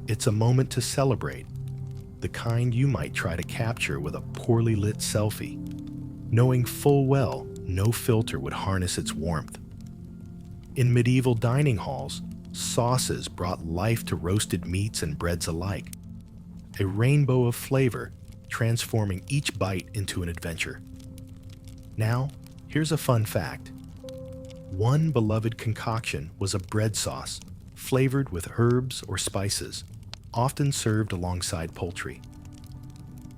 It's a moment to celebrate, the kind you might try to capture with a poorly lit selfie, knowing full well no filter would harness its warmth. In medieval dining halls, sauces brought life to roasted meats and breads alike, a rainbow of flavor transforming each bite into an adventure. Now, here's a fun fact. One beloved concoction was a bread sauce, flavored with herbs or spices, often served alongside poultry.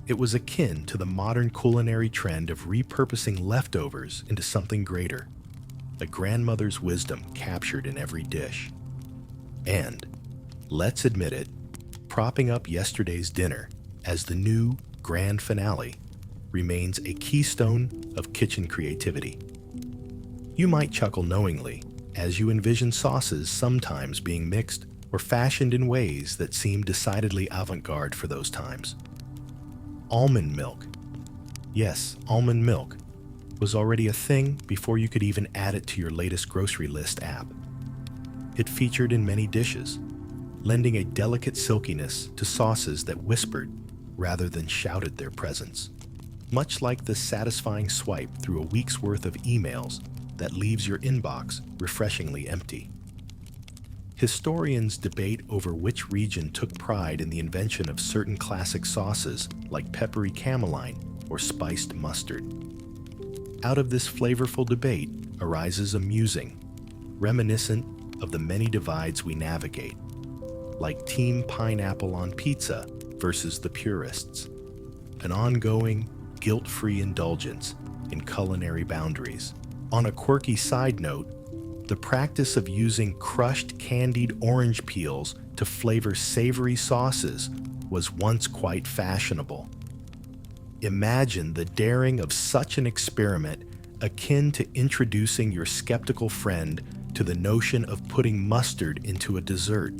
It was akin to the modern culinary trend of repurposing leftovers into something greater, a grandmother's wisdom captured in every dish. And, let's admit it, propping up yesterday's dinner as the new grand finale remains a keystone of kitchen creativity. You might chuckle knowingly as you envision sauces sometimes being mixed or fashioned in ways that seem decidedly avant-garde for those times. Almond milk. Yes, almond milk was already a thing before you could even add it to your latest grocery list app. It featured in many dishes, lending a delicate silkiness to sauces that whispered rather than shouted their presence, much like the satisfying swipe through a week's worth of emails that leaves your inbox refreshingly empty. Historians debate over which region took pride in the invention of certain classic sauces like peppery cameline or spiced mustard. Out of this flavorful debate arises a musing, reminiscent of the many divides we navigate, like Team Pineapple on pizza versus the purists, an ongoing, guilt-free indulgence in culinary boundaries. On a quirky side note, the practice of using crushed candied orange peels to flavor savory sauces was once quite fashionable. Imagine the daring of such an experiment, akin to introducing your skeptical friend to the notion of putting mustard into a dessert.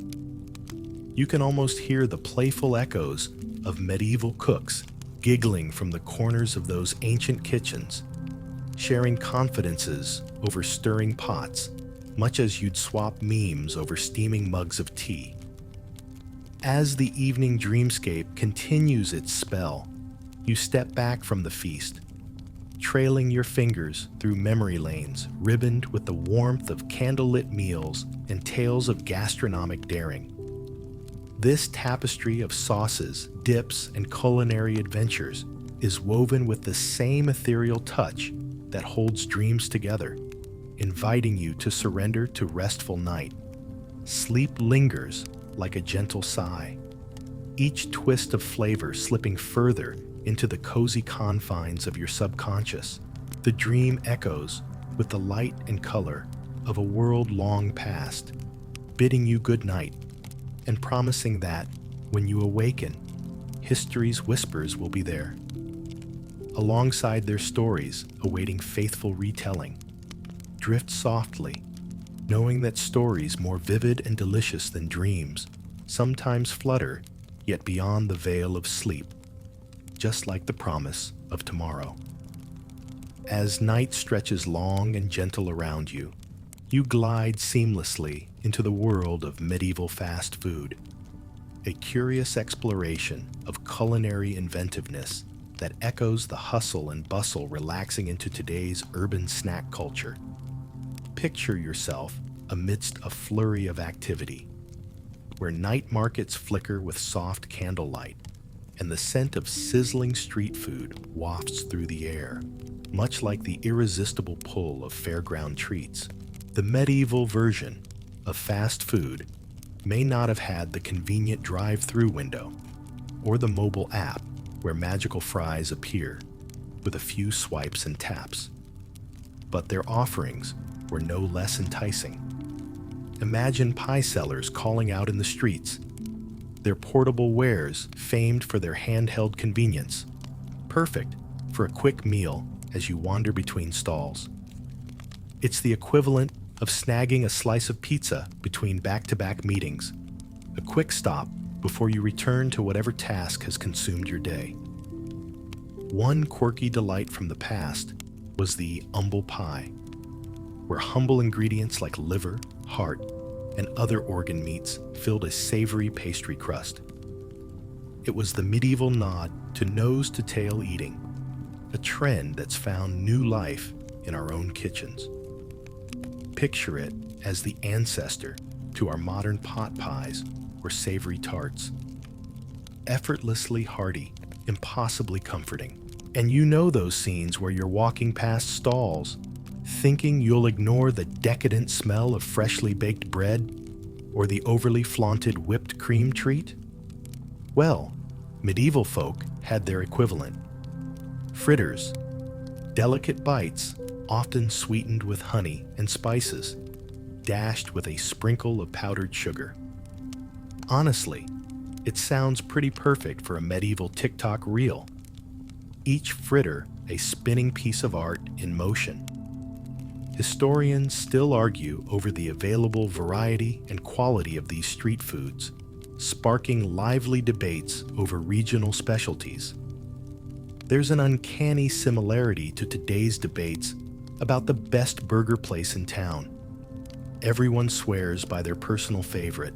You can almost hear the playful echoes of medieval cooks giggling from the corners of those ancient kitchens, sharing confidences over stirring pots, much as you'd swap memes over steaming mugs of tea. As the evening dreamscape continues its spell, you step back from the feast, trailing your fingers through memory lanes ribboned with the warmth of candlelit meals and tales of gastronomic daring. This tapestry of sauces, dips, and culinary adventures is woven with the same ethereal touch that holds dreams together, inviting you to surrender to restful night. Sleep lingers like a gentle sigh, each twist of flavor slipping further into the cozy confines of your subconscious. The dream echoes with the light and color of a world long past, bidding you good night and promising that, when you awaken, history's whispers will be there, alongside their stories awaiting faithful retelling. Drift softly, knowing that stories more vivid and delicious than dreams sometimes flutter yet beyond the veil of sleep, just like the promise of tomorrow. As night stretches long and gentle around you, you glide seamlessly into the world of medieval fast food, a curious exploration of culinary inventiveness that echoes the hustle and bustle relaxing into today's urban snack culture. Picture yourself amidst a flurry of activity, where night markets flicker with soft candlelight and the scent of sizzling street food wafts through the air, much like the irresistible pull of fairground treats. The medieval version of fast food may not have had the convenient drive-through window or the mobile app where magical fries appear with a few swipes and taps, but their offerings were no less enticing. Imagine pie sellers calling out in the streets, their portable wares famed for their handheld convenience, perfect for a quick meal as you wander between stalls. It's the equivalent of snagging a slice of pizza between back-to-back meetings, a quick stop before you return to whatever task has consumed your day. One quirky delight from the past was the humble pie, where humble ingredients like liver, heart, and other organ meats filled a savory pastry crust. It was the medieval nod to nose-to-tail eating, a trend that's found new life in our own kitchens. Picture it as the ancestor to our modern pot pies or savory tarts. Effortlessly hearty, impossibly comforting. And you know those scenes where you're walking past stalls, thinking you'll ignore the decadent smell of freshly baked bread or the overly flaunted whipped cream treat? Well, medieval folk had their equivalent. Fritters, delicate bites often sweetened with honey and spices, dashed with a sprinkle of powdered sugar. Honestly, it sounds pretty perfect for a medieval TikTok reel. Each fritter a spinning piece of art in motion. Historians still argue over the available variety and quality of these street foods, sparking lively debates over regional specialties. There's an uncanny similarity to today's debates about the best burger place in town. Everyone swears by their personal favorite,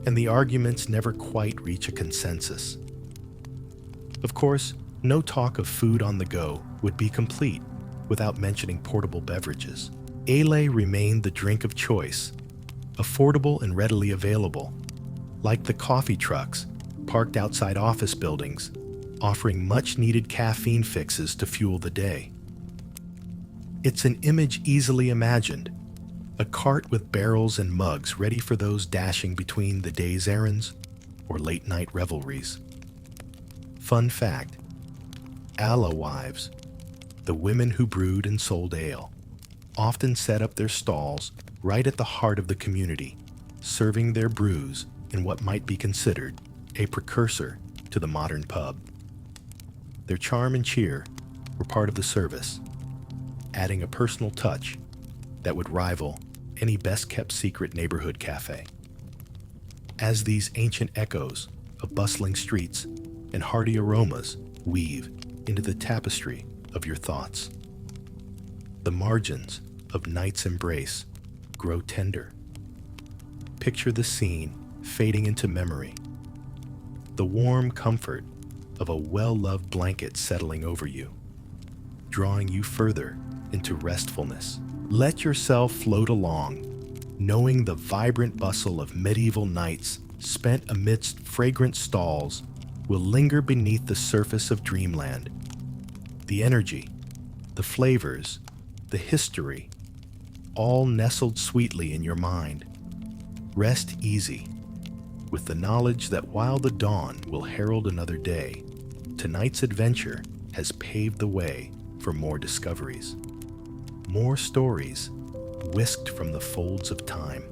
and the arguments never quite reach a consensus. Of course, no talk of food on the go would be complete without mentioning portable beverages. Ale remained the drink of choice, affordable and readily available, like the coffee trucks parked outside office buildings, offering much-needed caffeine fixes to fuel the day. It's an image easily imagined, a cart with barrels and mugs ready for those dashing between the day's errands or late-night revelries. Fun fact, alewives, the women who brewed and sold ale, often set up their stalls right at the heart of the community, serving their brews in what might be considered a precursor to the modern pub. Their charm and cheer were part of the service, adding a personal touch that would rival any best-kept secret neighborhood cafe. As these ancient echoes of bustling streets and hearty aromas weave into the tapestry of your thoughts, the margins of night's embrace grow tender. Picture the scene fading into memory, the warm comfort of a well-loved blanket settling over you, drawing you further into restfulness. Let yourself float along, knowing the vibrant bustle of medieval nights spent amidst fragrant stalls will linger beneath the surface of dreamland. The energy, the flavors, the history, all nestled sweetly in your mind. Rest easy, with the knowledge that while the dawn will herald another day, tonight's adventure has paved the way for more discoveries, more stories whisked from the folds of time.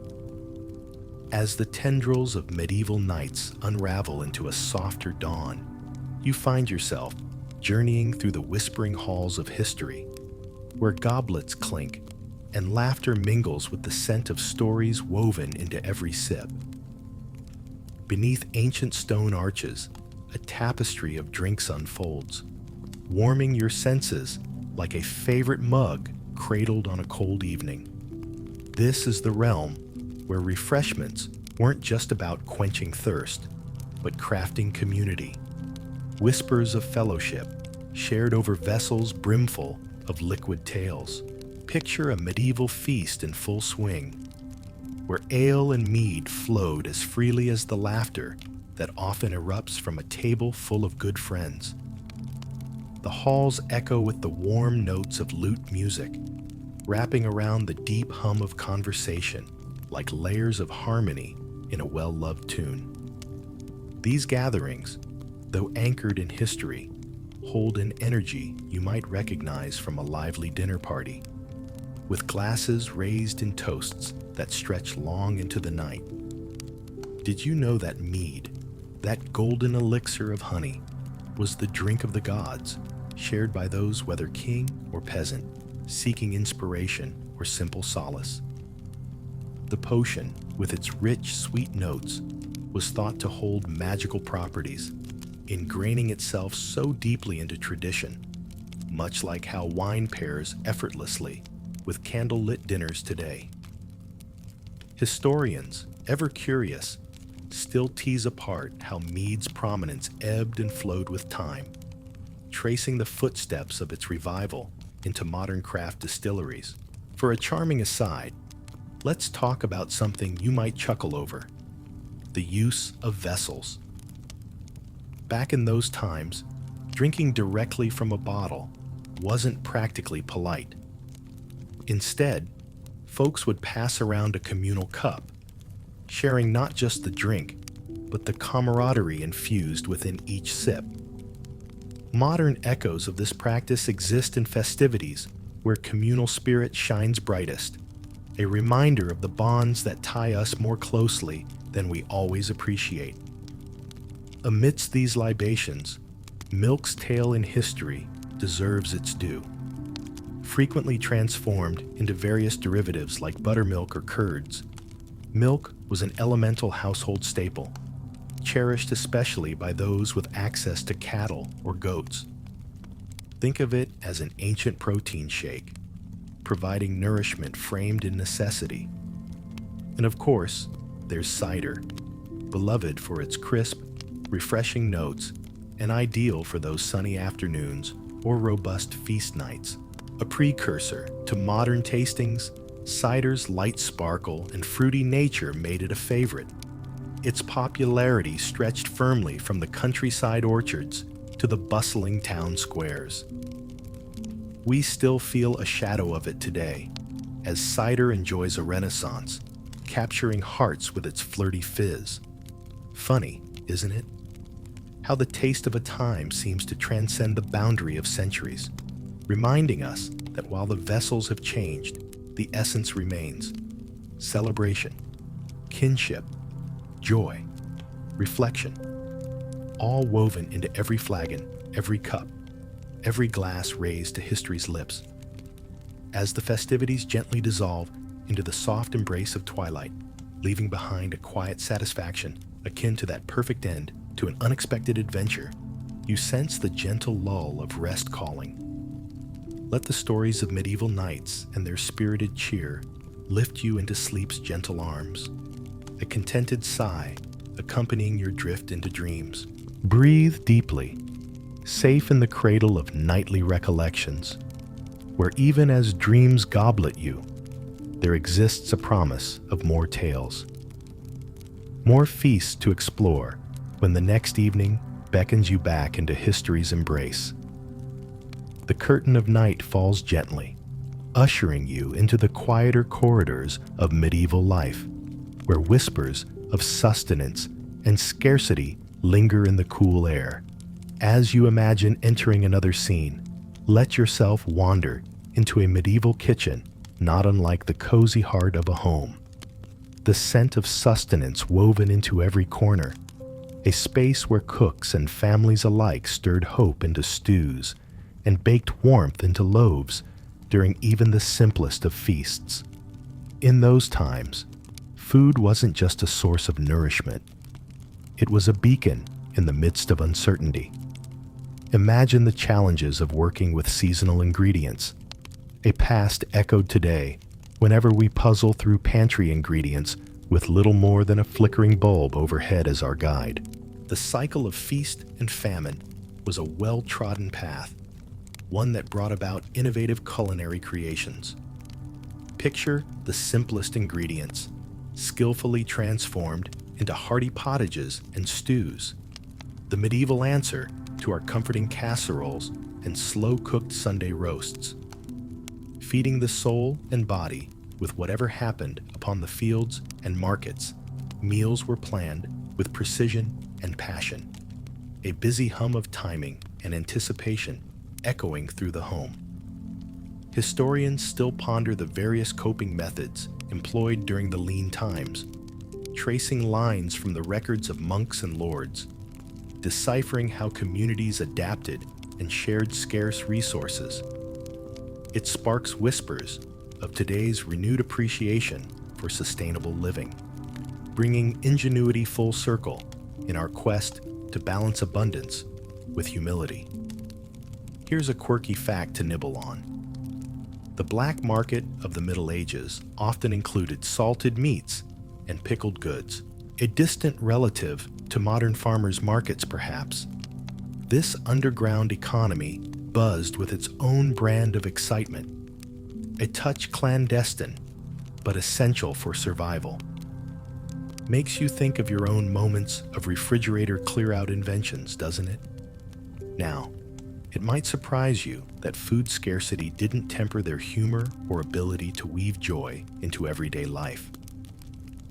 As the tendrils of medieval nights unravel into a softer dawn, you find yourself journeying through the whispering halls of history, where goblets clink and laughter mingles with the scent of stories woven into every sip. Beneath ancient stone arches, a tapestry of drinks unfolds, warming your senses like a favorite mug cradled on a cold evening. This is the realm where refreshments weren't just about quenching thirst, but crafting community. Whispers of fellowship, shared over vessels brimful of liquid tales. Picture a medieval feast in full swing, where ale and mead flowed as freely as the laughter that often erupts from a table full of good friends. The halls echo with the warm notes of lute music, wrapping around the deep hum of conversation like layers of harmony in a well-loved tune. These gatherings, though anchored in history, hold an energy you might recognize from a lively dinner party, with glasses raised in toasts that stretch long into the night. Did you know that mead, that golden elixir of honey, was the drink of the gods, shared by those whether king or peasant, seeking inspiration or simple solace? The potion, with its rich, sweet notes, was thought to hold magical properties, ingraining itself so deeply into tradition, much like how wine pairs effortlessly with candle-lit dinners today. Historians, ever curious, still tease apart how mead's prominence ebbed and flowed with time, tracing the footsteps of its revival into modern craft distilleries. For a charming aside, let's talk about something you might chuckle over: the use of vessels. Back in those times, drinking directly from a bottle wasn't practically polite. Instead, folks would pass around a communal cup, sharing not just the drink, but the camaraderie infused within each sip. Modern echoes of this practice exist in festivities where communal spirit shines brightest, a reminder of the bonds that tie us more closely than we always appreciate. Amidst these libations, milk's tale in history deserves its due. Frequently transformed into various derivatives like buttermilk or curds, milk was an elemental household staple, cherished especially by those with access to cattle or goats. Think of it as an ancient protein shake, providing nourishment framed in necessity. And of course, there's cider, beloved for its crisp, refreshing notes and ideal for those sunny afternoons or robust feast nights. A precursor to modern tastings, cider's light sparkle and fruity nature made it a favorite. Its popularity stretched firmly from the countryside orchards to the bustling town squares. We still feel a shadow of it today, as cider enjoys a renaissance, capturing hearts with its flirty fizz. Funny, isn't it? How the taste of a time seems to transcend the boundary of centuries, reminding us that while the vessels have changed, the essence remains: celebration, kinship, joy, reflection, all woven into every flagon, every cup, every glass raised to history's lips. As the festivities gently dissolve into the soft embrace of twilight, leaving behind a quiet satisfaction akin to that perfect end to an unexpected adventure, you sense the gentle lull of rest calling. Let the stories of medieval knights and their spirited cheer lift you into sleep's gentle arms, a contented sigh accompanying your drift into dreams. Breathe deeply, safe in the cradle of nightly recollections, where even as dreams goblet you, there exists a promise of more tales. More feasts to explore when the next evening beckons you back into history's embrace. The curtain of night falls gently, ushering you into the quieter corridors of medieval life, where whispers of sustenance and scarcity linger in the cool air. As you imagine entering another scene, let yourself wander into a medieval kitchen not unlike the cozy heart of a home. The scent of sustenance woven into every corner, a space where cooks and families alike stirred hope into stews and baked warmth into loaves during even the simplest of feasts. In those times, food wasn't just a source of nourishment. It was a beacon in the midst of uncertainty. Imagine the challenges of working with seasonal ingredients, a past echoed today whenever we puzzle through pantry ingredients with little more than a flickering bulb overhead as our guide. The cycle of feast and famine was a well-trodden path, one that brought about innovative culinary creations. Picture the simplest ingredients, skillfully transformed into hearty pottages and stews, the medieval answer to our comforting casseroles and slow-cooked Sunday roasts. Feeding the soul and body with whatever happened upon the fields and markets, meals were planned with precision and passion, a busy hum of timing and anticipation echoing through the home. Historians still ponder the various coping methods employed during the lean times, tracing lines from the records of monks and lords, deciphering how communities adapted and shared scarce resources. It sparks whispers of today's renewed appreciation for sustainable living, bringing ingenuity full circle in our quest to balance abundance with humility. Here's a quirky fact to nibble on. The black market of the Middle Ages often included salted meats and pickled goods, a distant relative to modern farmers' markets perhaps. This underground economy buzzed with its own brand of excitement, a touch clandestine, but essential for survival. Makes you think of your own moments of refrigerator clear-out inventions, doesn't it? Now, it might surprise you that food scarcity didn't temper their humor or ability to weave joy into everyday life.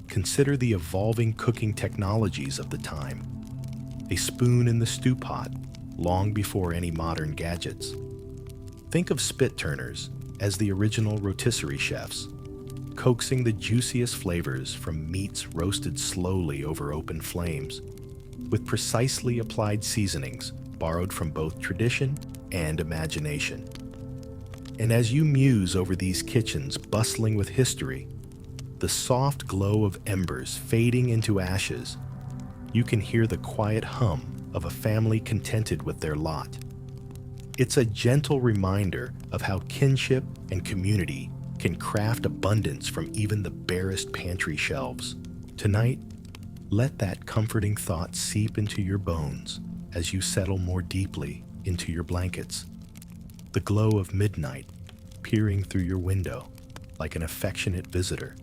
Consider the evolving cooking technologies of the time. A spoon in the stew pot, long before any modern gadgets. Think of spit turners as the original rotisserie chefs, coaxing the juiciest flavors from meats roasted slowly over open flames, with precisely applied seasonings borrowed from both tradition and imagination. And as you muse over these kitchens bustling with history, the soft glow of embers fading into ashes, you can hear the quiet hum of a family contented with their lot. It's a gentle reminder of how kinship and community can craft abundance from even the barest pantry shelves. Tonight, let that comforting thought seep into your bones as you settle more deeply into your blankets. The glow of midnight peering through your window like an affectionate visitor.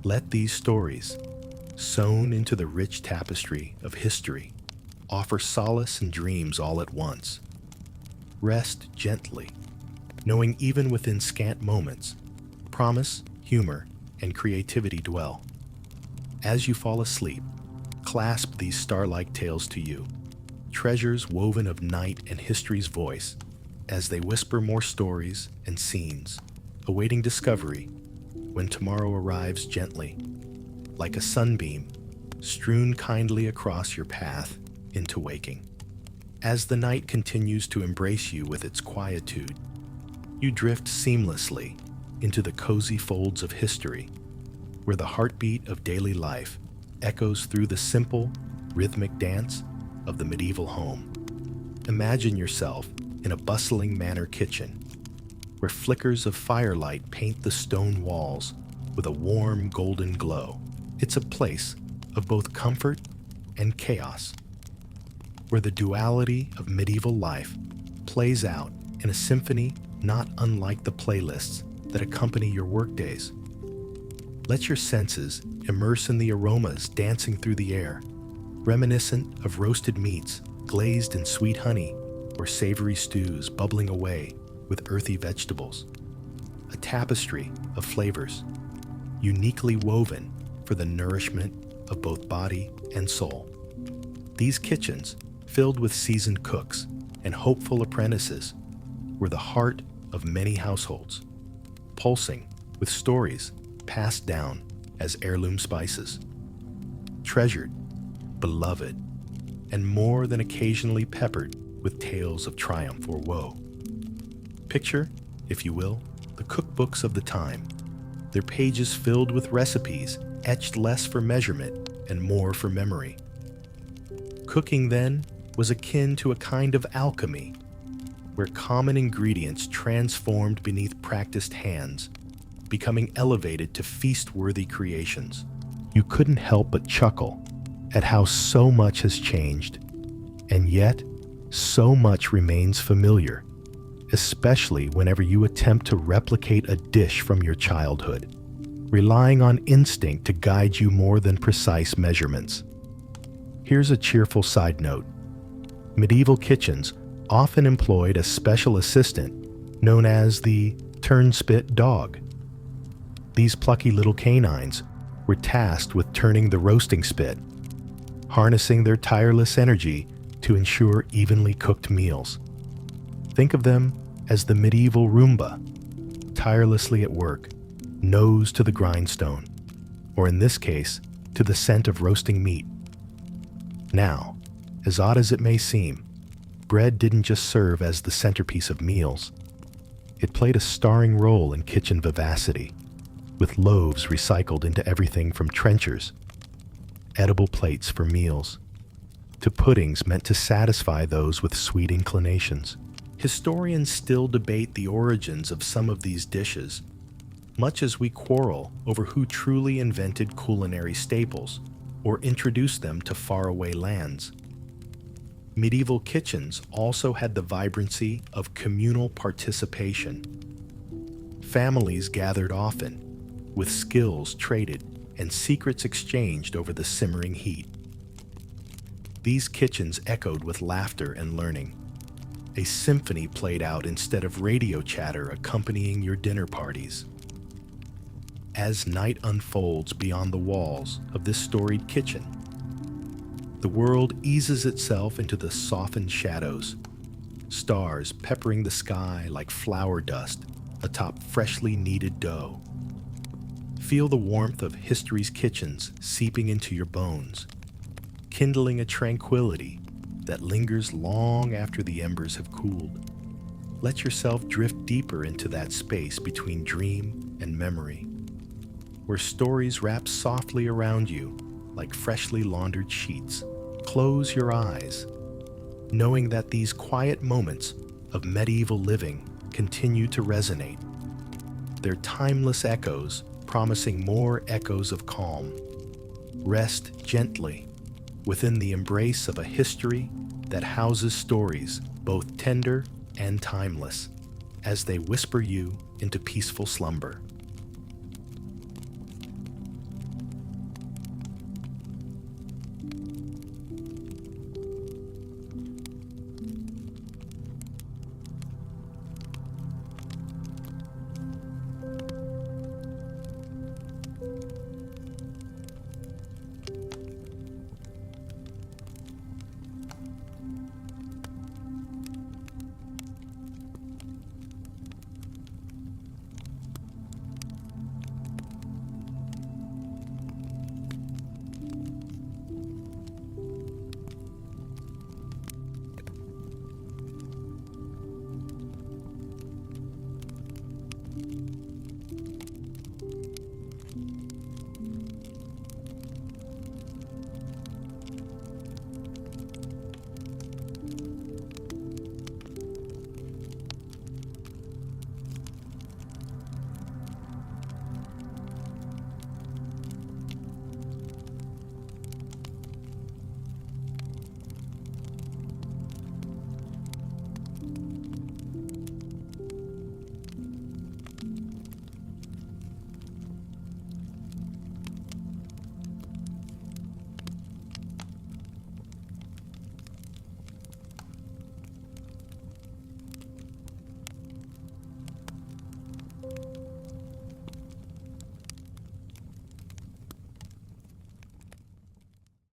Let these stories, sewn into the rich tapestry of history, offer solace and dreams all at once. Rest gently, knowing even within scant moments, promise, humor, and creativity dwell. As you fall asleep, clasp these star-like tales to you, treasures woven of night and history's voice, as they whisper more stories and scenes, awaiting discovery when tomorrow arrives gently, like a sunbeam strewn kindly across your path into waking. As the night continues to embrace you with its quietude, you drift seamlessly into the cozy folds of history, where the heartbeat of daily life echoes through the simple, rhythmic dance of the medieval home. Imagine yourself in a bustling manor kitchen, where flickers of firelight paint the stone walls with a warm golden glow. It's a place of both comfort and chaos, where the duality of medieval life plays out in a symphony not unlike the playlists that accompany your workdays. Let your senses immerse in the aromas dancing through the air, reminiscent of roasted meats glazed in sweet honey or savory stews bubbling away with earthy vegetables. A tapestry of flavors, uniquely woven for the nourishment of both body and soul. These kitchens, filled with seasoned cooks and hopeful apprentices, were the heart of many households, pulsing with stories passed down as heirloom spices. Treasured, beloved, and more than occasionally peppered with tales of triumph or woe. Picture, if you will, the cookbooks of the time, their pages filled with recipes etched less for measurement and more for memory. Cooking then was akin to a kind of alchemy, where common ingredients transformed beneath practiced hands, becoming elevated to feast-worthy creations. You couldn't help but chuckle at how so much has changed, and yet so much remains familiar, especially whenever you attempt to replicate a dish from your childhood. relying on instinct to guide you more than precise measurements. Here's a cheerful side note. Medieval kitchens often employed a special assistant known as the turnspit dog. These plucky little canines were tasked with turning the roasting spit, harnessing their tireless energy to ensure evenly cooked meals. Think of them as the medieval Roomba, tirelessly at work, nose to the grindstone, or in this case, to the scent of roasting meat. Now, as odd as it may seem, bread didn't just serve as the centerpiece of meals. It played a starring role in kitchen vivacity, with loaves recycled into everything from trenchers, edible plates for meals, to puddings meant to satisfy those with sweet inclinations. Historians still debate the origins of some of these dishes, much as we quarrel over who truly invented culinary staples or introduced them to faraway lands. Medieval kitchens also had the vibrancy of communal participation. Families gathered often, with skills traded and secrets exchanged over the simmering heat. These kitchens echoed with laughter and learning. A symphony played out instead of radio chatter accompanying your dinner parties. As night unfolds beyond the walls of this storied kitchen, the world eases itself into the softened shadows, stars peppering the sky like flour dust atop freshly kneaded dough. Feel the warmth of history's kitchens seeping into your bones, kindling a tranquility that lingers long after the embers have cooled. Let yourself drift deeper into that space between dream and memory, where stories wrap softly around you like freshly laundered sheets. Close your eyes, knowing that these quiet moments of medieval living continue to resonate. They're timeless echoes, promising more echoes of calm. Rest gently within the embrace of a history that houses stories both tender and timeless as they whisper you into peaceful slumber.